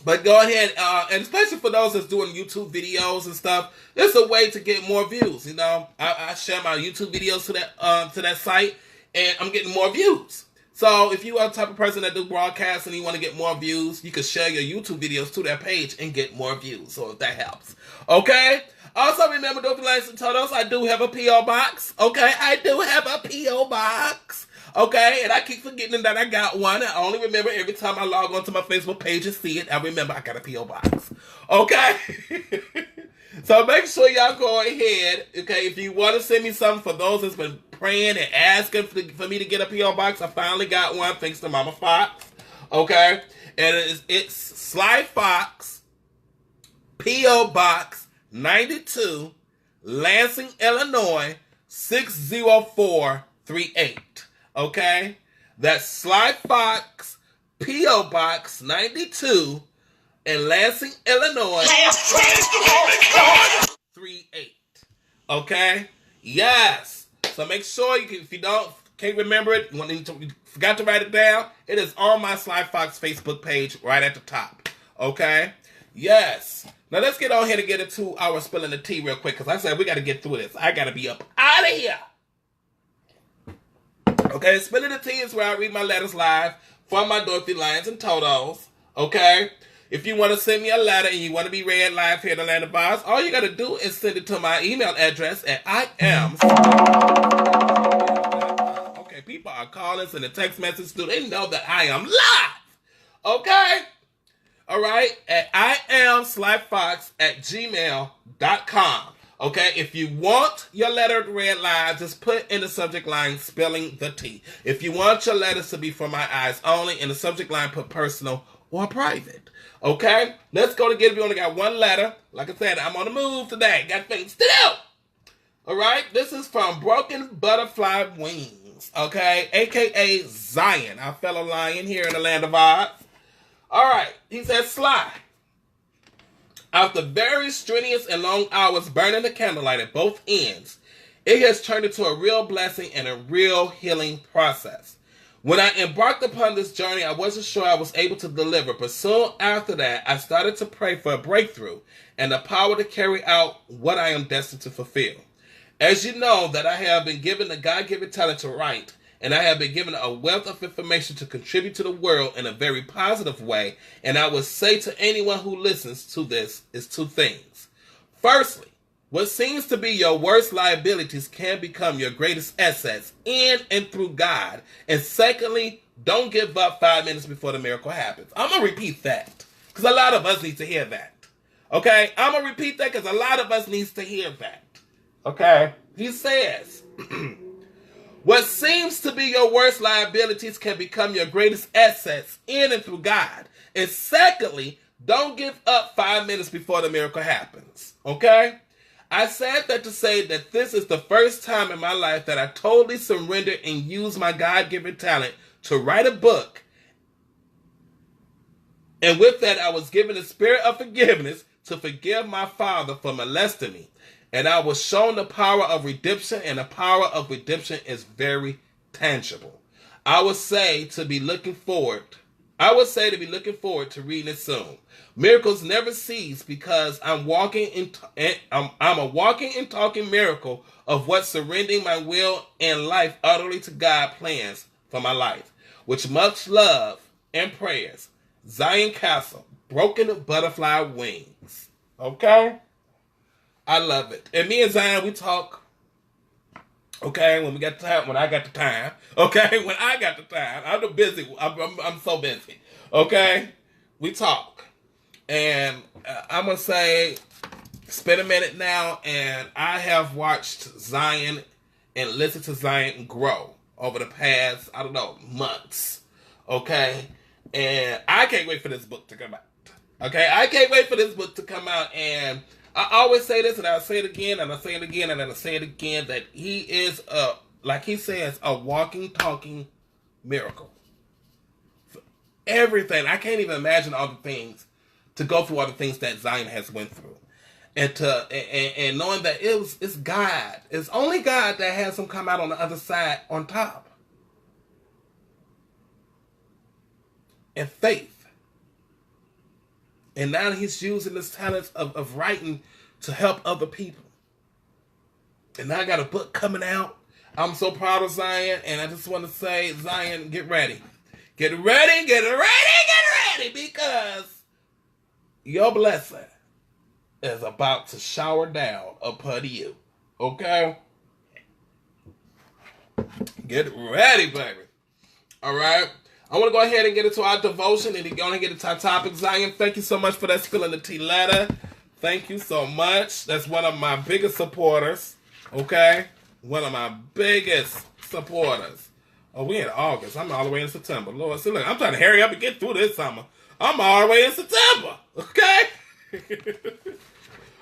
A: But go ahead, and especially for those that's doing YouTube videos and stuff, it's a way to get more views. You know, I share my YouTube videos to that site, and I'm getting more views. So if you are the type of person that do broadcasts and you want to get more views, you can share your YouTube videos to that page and get more views. So if that helps, okay. Also remember, don't be like and todos, I do have a PO box. Okay, I do have a PO box. Okay, and I keep forgetting that I got one. I only remember every time I log onto my Facebook page and see it, I remember I got a P.O. box. Okay? So make sure y'all go ahead, okay? If you want to send me something, for those that's been praying and asking for me to get a P.O. box, I finally got one, thanks to Mama Foxx. Okay? And it's Sly Foxx, P.O. Box 92, Lansing, Illinois, 60438. Okay, that's Sly Foxx, P.O. Box 92 in Lansing, Illinois. 38. Okay, yes. So make sure you can, if you can't remember it, you forgot to write it down. It is on my Sly Foxx Facebook page right at the top. Okay, yes. Now let's get on here to get into our spilling the tea real quick because I said we got to get through this. I got to be up out of here. Okay, Spilling the Tea is where I read my letters live from my Dorothy Lions and Totos. Okay? If you want to send me a letter and you want to be read live here in the Land of Oz, all you got to do is send it to my email address at Okay, people are calling, sending text messages. Do they know that I am live? Okay? All right? At IamSlyFox@gmail.com. Okay, if you want your letter read live, just put in the subject line, spilling the tea. If you want your letters to be for my eyes only, in the subject line, put personal or private. Okay, let's go to get it. We only got one letter. Like I said, I'm on the move today. Got things to do. All right, this is from Broken Butterfly Wings. Okay, a.k.a. Zion, our fellow lion here in the Land of Oz. All right, he says, Sly. After very strenuous and long hours burning the candlelight at both ends, it has turned into a real blessing and a real healing process. When I embarked upon this journey, I wasn't sure I was able to deliver, but soon after that, I started to pray for a breakthrough and the power to carry out what I am destined to fulfill. As you know, that I have been given the God-given talent to write, and I have been given a wealth of information to contribute to the world in a very positive way, and I would say to anyone who listens to this is two things. Firstly, what seems to be your worst liabilities can become your greatest assets in and through God. And secondly, don't give up 5 minutes before the miracle happens. I'm going to repeat that because a lot of us need to hear that. Okay? I'm going to repeat that because a lot of us needs to hear that. Okay? He says, what seems to be your worst liabilities can become your greatest assets in and through God. And secondly, don't give up 5 minutes before the miracle happens. Okay? I said that to say that this is the first time in my life that I totally surrendered and used my God-given talent to write a book. And with that, I was given the spirit of forgiveness to forgive my father for molesting me. And I was shown the power of redemption, and the power of redemption is very tangible. I would say to be looking forward to reading it soon. Miracles never cease because I'm a walking and talking miracle of what surrendering my will and life utterly to God plans for my life. With much love and prayers, Zion Castle, Broken Butterfly Wings. Okay? I love it. And me and Zion, we talk Okay, when we got time, when I got the time. Okay, when I got the time, I'm busy. I'm so busy. Okay, we talk, and I'm gonna say, spend a minute now, and I have watched Zion and listened to Zion grow over the past, I don't know, months. Okay, and I can't wait for this book to come out. Okay, I can't wait for this book to come out, and I always say this, and I'll say it again, and I'll say it again, and I'll say it again, that he is like he says, a walking, talking miracle. Everything. I can't even imagine all the things, to go through all the things that Zion has went through. And knowing that it's God. It's only God that has him come out on the other side on top. And faith. And now he's using his talents of writing to help other people. And now I got a book coming out. I'm so proud of Zion. And I just want to say, Zion, get ready. Get ready, get ready, get ready. Because your blessing is about to shower down upon you. Okay? Get ready, baby. All right? I want to go ahead and get into our devotion and go and get into our topic. Zion, thank you so much for that spilling the tea letter. Thank you so much. That's one of my biggest supporters. Okay? One of my biggest supporters. Oh, we in August. I'm all the way in September. Lord, see, look, I'm trying to hurry up and get through this summer. I'm all the way in September. Okay?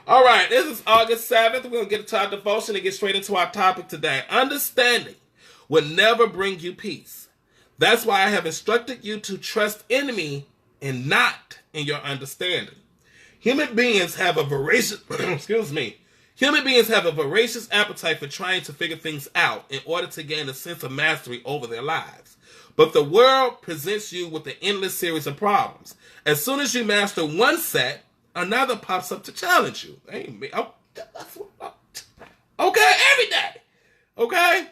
A: All right, this is August 7th. We're going to get into our devotion and get straight into our topic today. Understanding will never bring you peace. That's why I have instructed you to trust in me and not in your understanding. Human beings have a voracious, Human beings have a voracious appetite for trying to figure things out in order to gain a sense of mastery over their lives. But the world presents you with an endless series of problems. As soon as you master one set, another pops up to challenge you. Okay, every day. Okay?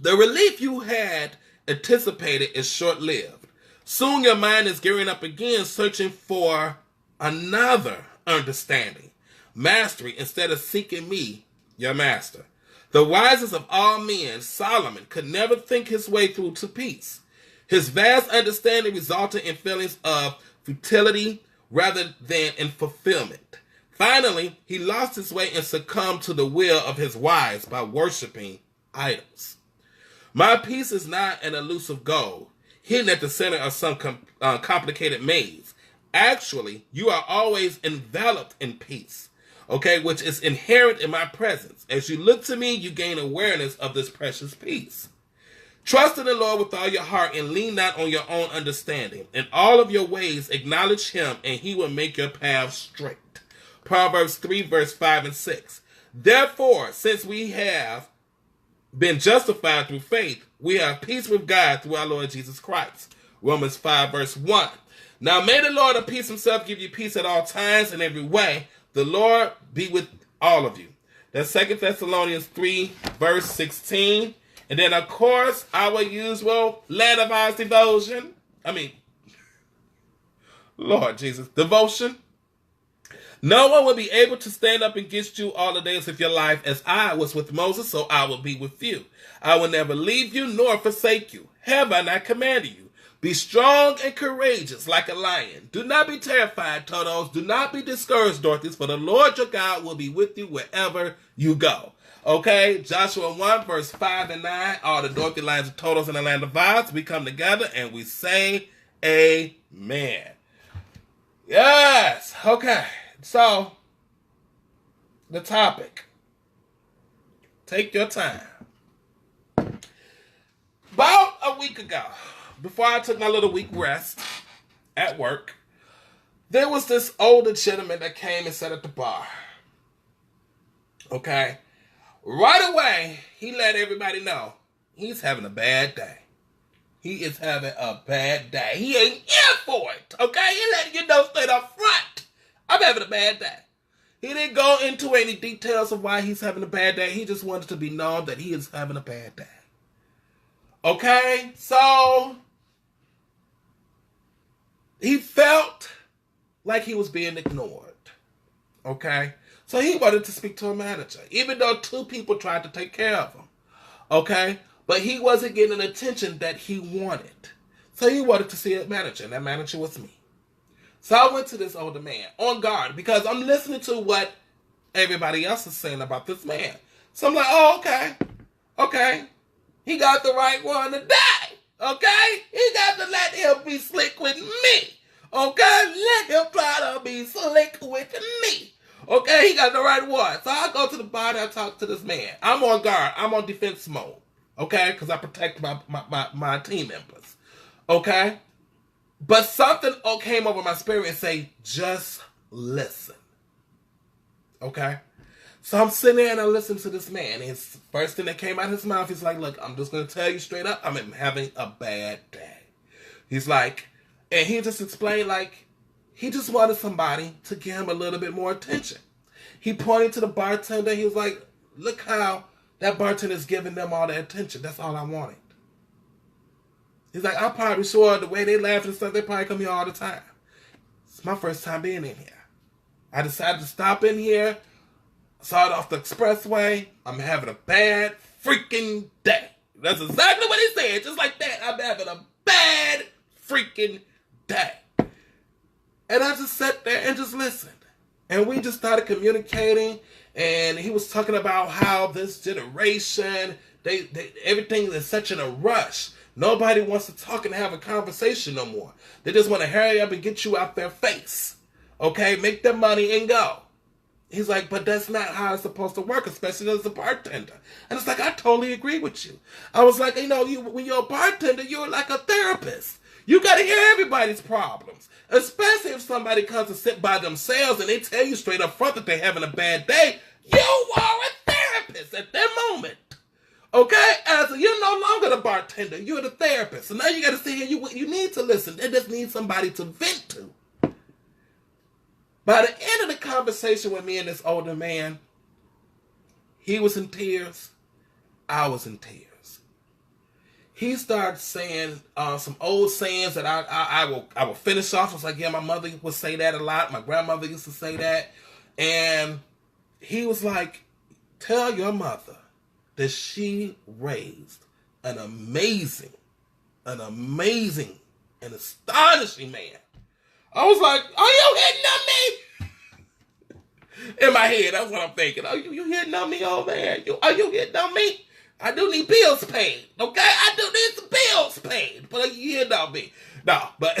A: The relief you had anticipated is short-lived. Soon your mind is gearing up again, searching for another understanding, mastery, instead of seeking me, your master. The wisest of all men, Solomon, could never think his way through to peace. His vast understanding resulted in feelings of futility rather than in fulfillment. Finally, he lost his way and succumbed to the will of his wives by worshiping idols. My peace is not an elusive goal, hidden at the center of some complicated maze. Actually, you are always enveloped in peace, okay, which is inherent in my presence. As you look to me, you gain awareness of this precious peace. Trust in the Lord with all your heart and lean not on your own understanding. In all of your ways, acknowledge him, and he will make your path straight. Proverbs 3, verse 5 and 6. Therefore, since we have been justified through faith, we have peace with God through our Lord Jesus Christ. Romans 5, verse 1. Now may the Lord of peace himself give you peace at all times and every way. The Lord be with all of you. That's 2 Thessalonians 3, verse 16. And then, of course, our usual land of ours devotion. Lord Jesus, devotion. No one will be able to stand up against you all the days of your life. As I was with Moses, so I will be with you. I will never leave you nor forsake you. Have I not commanded you? Be strong and courageous like a lion. Do not be terrified, Totos. Do not be discouraged, Dorothies, for the Lord your God will be with you wherever you go. Okay, Joshua 1, verse 5 and 9. All the Dorothy Lions and Totos in the land of Oz. We come together and we say amen. Yes, okay. So, the topic. Take your time. About a week ago, before I took my little week rest at work, there was this older gentleman that came and sat at the bar. Okay? Right away, he let everybody know he's having a bad day. He is having a bad day. He ain't here for it. Okay? He letting you know straight up front. I'm having a bad day. He didn't go into any details of why he's having a bad day. He just wanted to be known that he is having a bad day. Okay? So, he felt like he was being ignored. Okay? So he wanted to speak to a manager, even though two people tried to take care of him. Okay? But he wasn't getting the attention that he wanted. So he wanted to see a manager, and that manager was me. So I went to this older man on guard because I'm listening to what everybody else is saying about this man. So I'm like, oh, okay. Okay. He got the right one today. Okay? He got to let him be slick with me. Okay? Let him try to be slick with me. Okay? He got the right one. So I go to the bar and I talk to this man. I'm on guard. I'm on defense mode. Okay? Because I protect my team members. Okay? But something came over my spirit and say, just listen. Okay? So I'm sitting there and I listen to this man. His first thing that came out of his mouth, he's like, look, I'm just going to tell you straight up, I'm having a bad day. He's like, and he just explained like, he just wanted somebody to give him a little bit more attention. He pointed to the bartender. He was like, look how that bartender's giving them all the attention. That's all I wanted. He's like, I'm probably sure the way they laugh and stuff, they probably come here all the time. It's my first time being in here. I decided to stop in here. Saw it off the expressway. I'm having a bad freaking day. That's exactly what he said. Just like that. I'm having a bad freaking day. And I just sat there and just listened. And we just started communicating. And he was talking about how this generation, they everything is such in a rush. Nobody wants to talk and have a conversation no more. They just want to hurry up and get you out their face. Okay? Make their money and go. He's like, but that's not how it's supposed to work, especially as a bartender. And it's like, I totally agree with you. I was like, when you're a bartender, you're like a therapist. You got to hear everybody's problems, especially if somebody comes to sit by themselves and they tell you straight up front that they're having a bad day. You are a therapist at that moment. Okay? You're no longer the bartender. You're the therapist. So now you got to sit here. You need to listen. It just needs somebody to vent to. By the end of the conversation with me and this older man, he was in tears. I was in tears. He started saying some old sayings that I will finish off. I was like, yeah, my mother would say that a lot. My grandmother used to say that. And he was like, tell your mother that she raised an amazing, and astonishing man. I was like, are you hitting on me? In my head, that's what I'm thinking. Are you hitting on me over there? Are you hitting on me? I do need bills paid, okay? I do need some bills paid, but are you hitting on me? No, but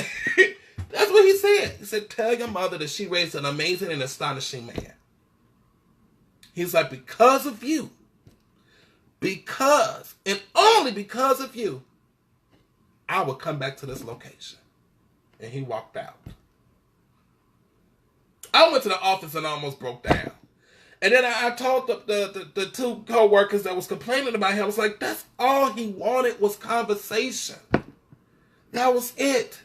A: that's what he said. He said, tell your mother that she raised an amazing and astonishing man. He's like, because of you, and only because of you, I will come back to this location. And he walked out. I went to the office and almost broke down. And then I told the two co-workers that was complaining about him, I was like, that's all he wanted was conversation. That was it.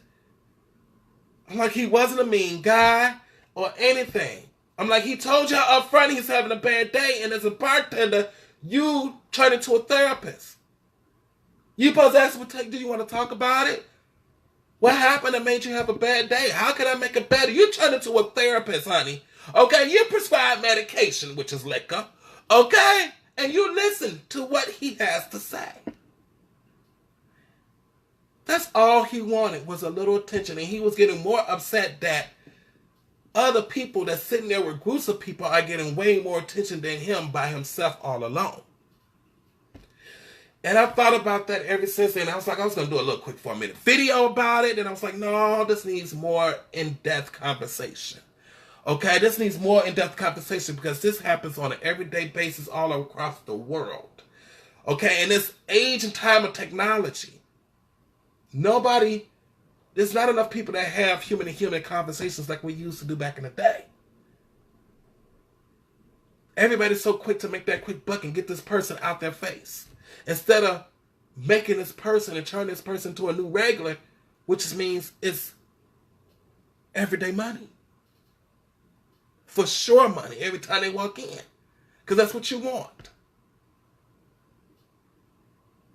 A: I'm like, he wasn't a mean guy or anything. I'm like, he told y'all up front he's having a bad day, and as a bartender, you turn into a therapist. You supposed to ask him, do you want to talk about it? What happened that made you have a bad day? How can I make it better? You turn into a therapist, honey. Okay, you prescribe medication, which is liquor. Okay? And you listen to what he has to say. That's all he wanted was a little attention. And he was getting more upset that other people that's sitting there with groups of people are getting way more attention than him by himself all alone. And I've thought about that ever since then. I was like, I was going to do a little quick 4-minute video about it. And I was like, no, this needs more in-depth conversation. Okay, this needs more in-depth conversation because this happens on an everyday basis all across the world. Okay, in this age and time of technology, there's not enough people that have human-to-human conversations like we used to do back in the day. Everybody's so quick to make that quick buck and get this person out their face. Instead of making this person and turning this person to a new regular, which means it's everyday money. For sure money every time they walk in. Because that's what you want.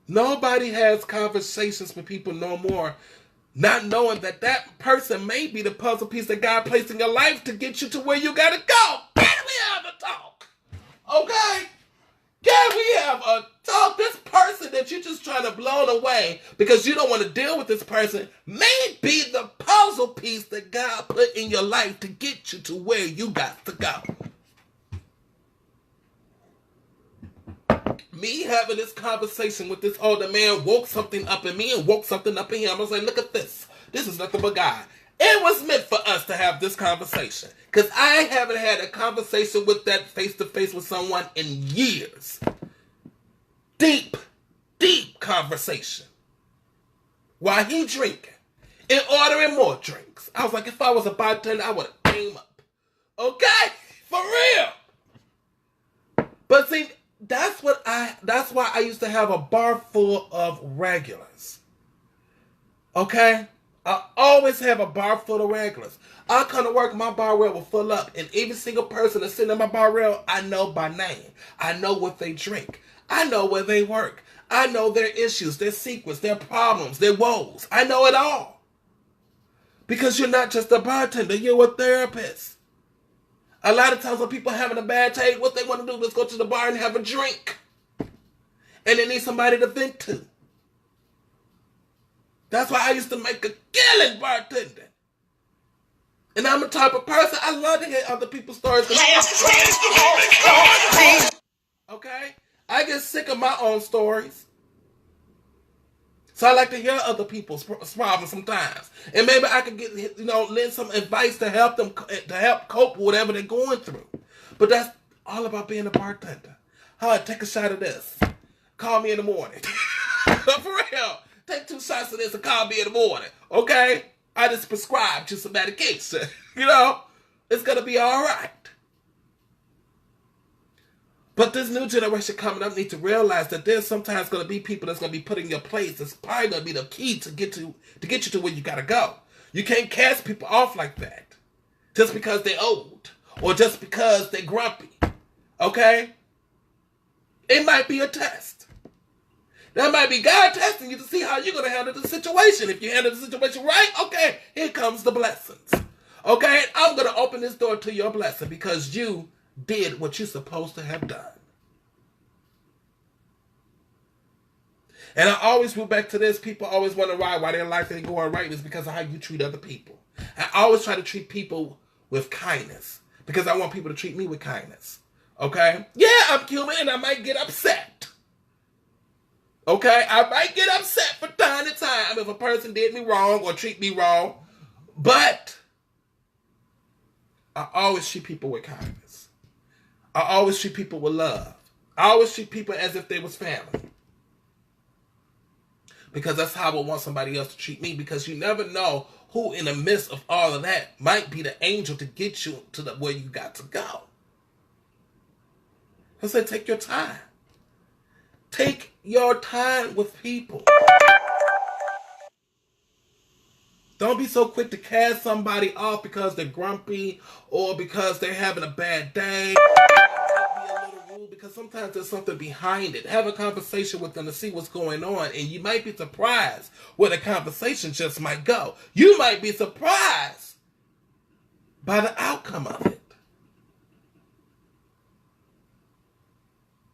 A: Nobody has conversations with people no more, not knowing that that person may be the puzzle piece that God placed in your life to get you to where you got to go. Can we have a talk? Okay? Can we have a talk? This person that you're just trying to blow away because you don't want to deal with this person may be the puzzle piece that God put in your life to get you to where you got to go. Me having this conversation with this older man woke something up in me and woke something up in him. I was like, look at this. This is nothing but God. It was meant for us to have this conversation. Because I haven't had a conversation with that face-to-face with someone in years. Deep conversation. While he drinking and ordering more drinks. I was like, if I was a bartender, I would have came up. Okay? For real. But see, that's why I used to have a bar full of regulars. Okay? I always have a bar full of regulars. I come to work, my bar rail will fill up. And every single person that's sitting in my bar rail, I know by name. I know what they drink. I know where they work. I know their issues, their secrets, their problems, their woes. I know it all. Because you're not just a bartender, you're a therapist. A lot of times when people are having a bad day, what they want to do is go to the bar and have a drink. And they need somebody to vent to. That's why I used to make a killing bartending. And I'm the type of person, I love to hear other people's stories. Okay? I get sick of my own stories. So I like to hear other people's problems sometimes. And maybe I could get, lend some advice to help them, to help cope with whatever they're going through. But that's all about being a bartender. Take a shot of this. Call me in the morning. For real. Take 2 shots of this and call me in the morning. Okay? I just prescribed you some medication. It's going to be all right. But this new generation coming up need to realize that there's sometimes going to be people that's going to be put in your place. It's probably going to be the key to get you to where you got to go. You can't cast people off like that. Just because they're old. Or just because they're grumpy. Okay? It might be a test. That might be God testing you to see how you're going to handle the situation. If you handle the situation right, okay, here comes the blessings. Okay? I'm going to open this door to your blessing because you did what you're supposed to have done. And I always go back to this. People always wonder why their life ain't going right. It's because of how you treat other people. I always try to treat people with kindness because I want people to treat me with kindness. Okay? Yeah, I'm human and I might get upset. Okay? I might get upset from time to time if a person did me wrong or treat me wrong. But I always treat people with kindness. I always treat people with love. I always treat people as if they was family. Because that's how I would want somebody else to treat me. Because you never know who in the midst of all of that might be the angel to get you to where you got to go. I said, take your time. Take your time with people. Don't be so quick to cast somebody off because they're grumpy or because they're having a bad day. Be a little rude because sometimes there's something behind it. Have a conversation with them to see what's going on, and you might be surprised where the conversation just might go. You might be surprised by the outcome of it.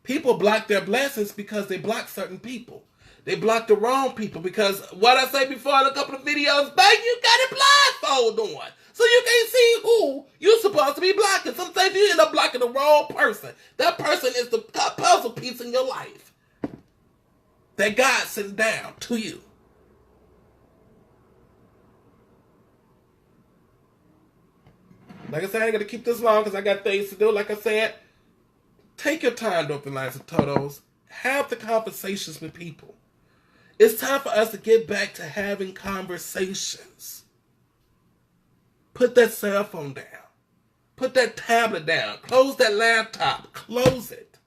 A: People block their blessings because they block certain people. They block the wrong people because what I say before in a couple of videos back, you got a blindfold on. So you can't see who you're supposed to be blocking. Sometimes you end up blocking the wrong person. That person is the puzzle piece in your life that God sent down to you. Like I said, I ain't going to keep this long because I got things to do. Like I said, take your time to open lines with Totos. Have the conversations with people. It's time for us to get back to having conversations. Put that cell phone down. Put that tablet down. Close that laptop. Close it.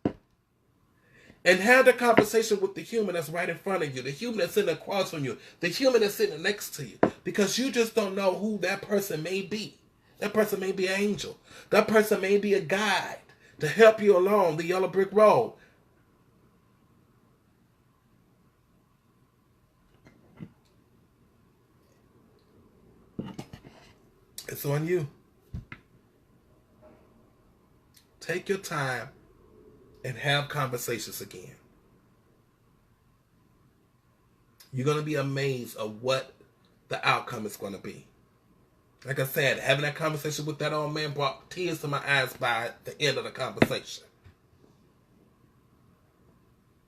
A: And have the conversation with the human that's right in front of you. The human that's sitting across from you. The human that's sitting next to you. Because you just don't know who that person may be. That person may be an angel. That person may be a guide to help you along the yellow brick road. It's on you. Take your time and have conversations again. you're going to be amazed of what the outcome is going to be. Like I said, having that conversation with that old man brought tears to my eyes by the end of the conversation.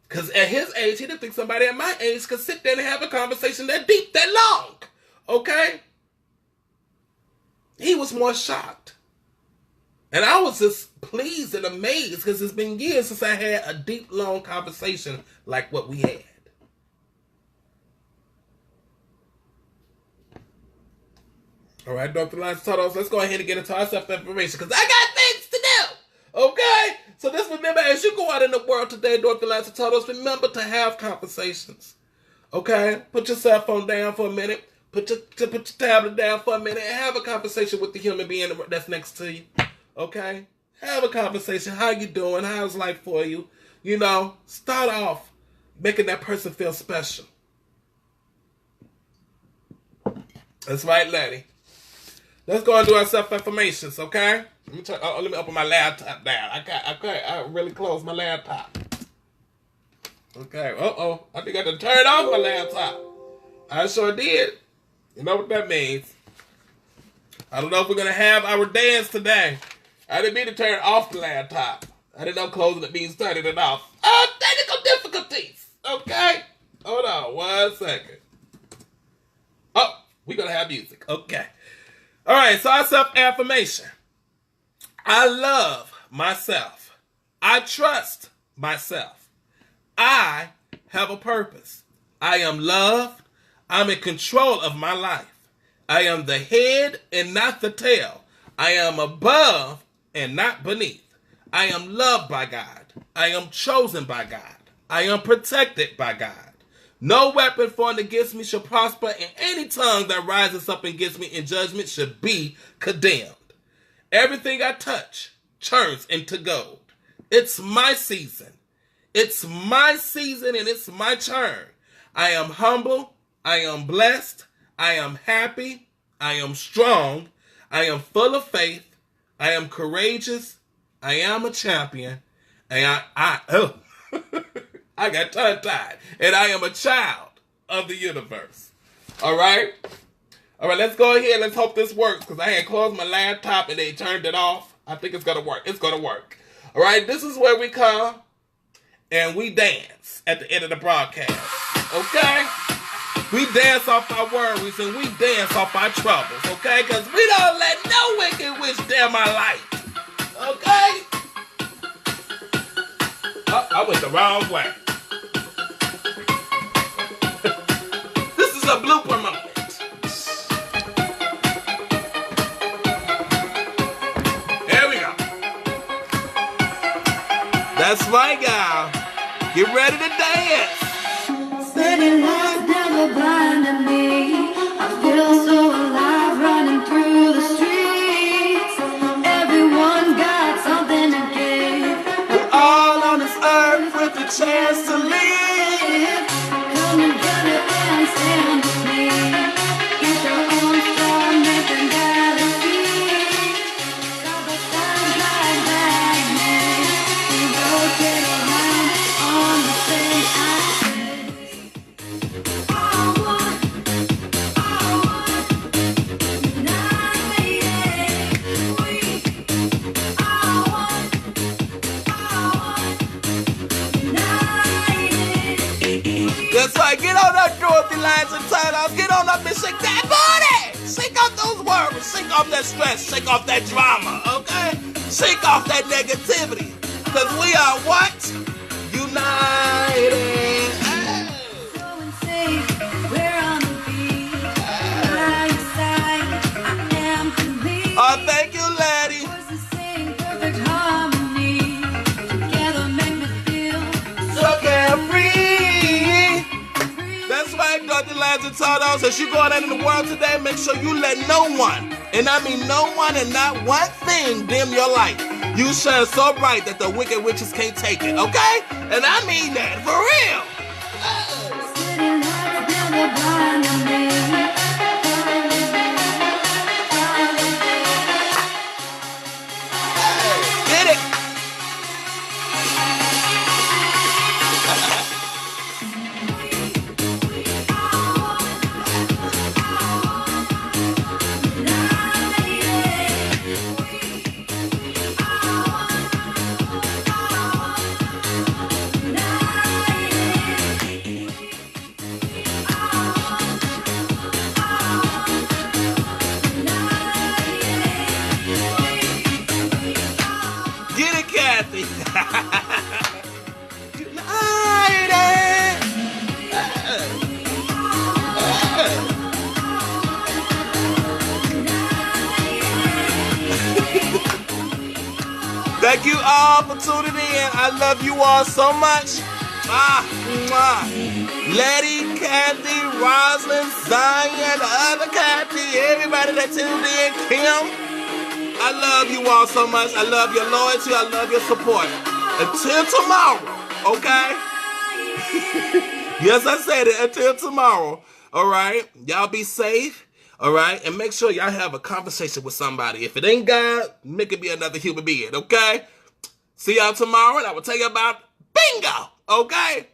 A: Because at his age, he didn't think somebody at my age could sit there and have a conversation that deep, that long. Okay? He was more shocked. And I was just pleased and amazed because it's been years since I had a deep, long conversation like what we had. All right, Dr. Lines Totos, let's go ahead and get into our self-information because I got things to do. Okay? So just remember, as you go out in the world today, Dr. Lines Totos, remember to have conversations. Okay? Put your cell phone down for a minute. Put your tablet down for a minute and have a conversation with the human being that's next to you. Okay? Have a conversation. How you doing? How's life for you? You know, start off making that person feel special. That's right, lady. Let's go and do our self-affirmations, okay? Let me open my laptop down. I really closed my laptop. Okay, I think I had to turn off my laptop. I sure did. You know what that means. I don't know if we're going to have our dance today. I didn't mean to turn off the laptop. I didn't know closing it means turning it off. Technical difficulties, okay? Hold on 1 second. Oh, we're going to have music, okay. All right, so our self-affirmation. I love myself. I trust myself. I have a purpose. I am loved. I'm in control of my life. I am the head and not the tail. I am above and not beneath. I am loved by God. I am chosen by God. I am protected by God. No weapon formed against me shall prosper, and any tongue that rises up against me in judgment should be condemned. Everything I touch turns into gold. It's my season. It's my season and it's my turn. I am humble. I am blessed. I am happy. I am strong. I am full of faith. I am courageous. I am a champion. And I got tongue-tied. And I am a child of the universe. All right? All right, let's go ahead. Let's hope this works because I had closed my laptop and they turned it off. I think it's going to work. It's going to work. All right, this is where we come and we dance at the end of the broadcast. Okay? We dance off our worries and we dance off our troubles. Okay? Because we don't let no wicked witch dim our light. Okay? Oh, I went the wrong way. This is a blooper moment. Here we go. That's right, y'all. Get ready to dance.
D: City lights never blinded me. I feel so alive running through the streets. Everyone got something to give.
A: We're all on this earth with a chance to live.
D: Come together and stand with me. Get your own star, nothing gotta see. Double signs like magnets. We rotate around on the same axis. All one, united. We all one, united.
A: That's right. Get on up, Dorothy Lines and Turtles. Get on up and shake that booty. Shake off those worries. Shake off that stress. Shake off that drama. Okay? Shake off that negativity. Because we are what? United.
D: So insane, we're on the beat. By your side, I am complete.
A: Oh, thank you, lady.
D: Voices sing perfect harmony. Together make me feel
A: So carefree. That's right, Dr. Lines and Turtles. As you go out into the world today, make sure you let no one, and I mean no one and not one thing, dim your light. You shine so bright that the wicked witches can't take it, okay? And I mean that, for real.
D: city lights never blinded me.
A: Get it. Thank you all for tuning in. I love you all so much. Mwah. Letty, Kathy, Roslyn, Zion, the other Kathy, everybody that tuned in, Kim. I love you all so much. I love your loyalty. I love your support. Until tomorrow, okay? Yes, I said it. Until tomorrow. All right? Y'all be safe. All right? And make sure y'all have a conversation with somebody. If it ain't God, make it be another human being, okay? See y'all tomorrow, and I will tell you about bingo, okay?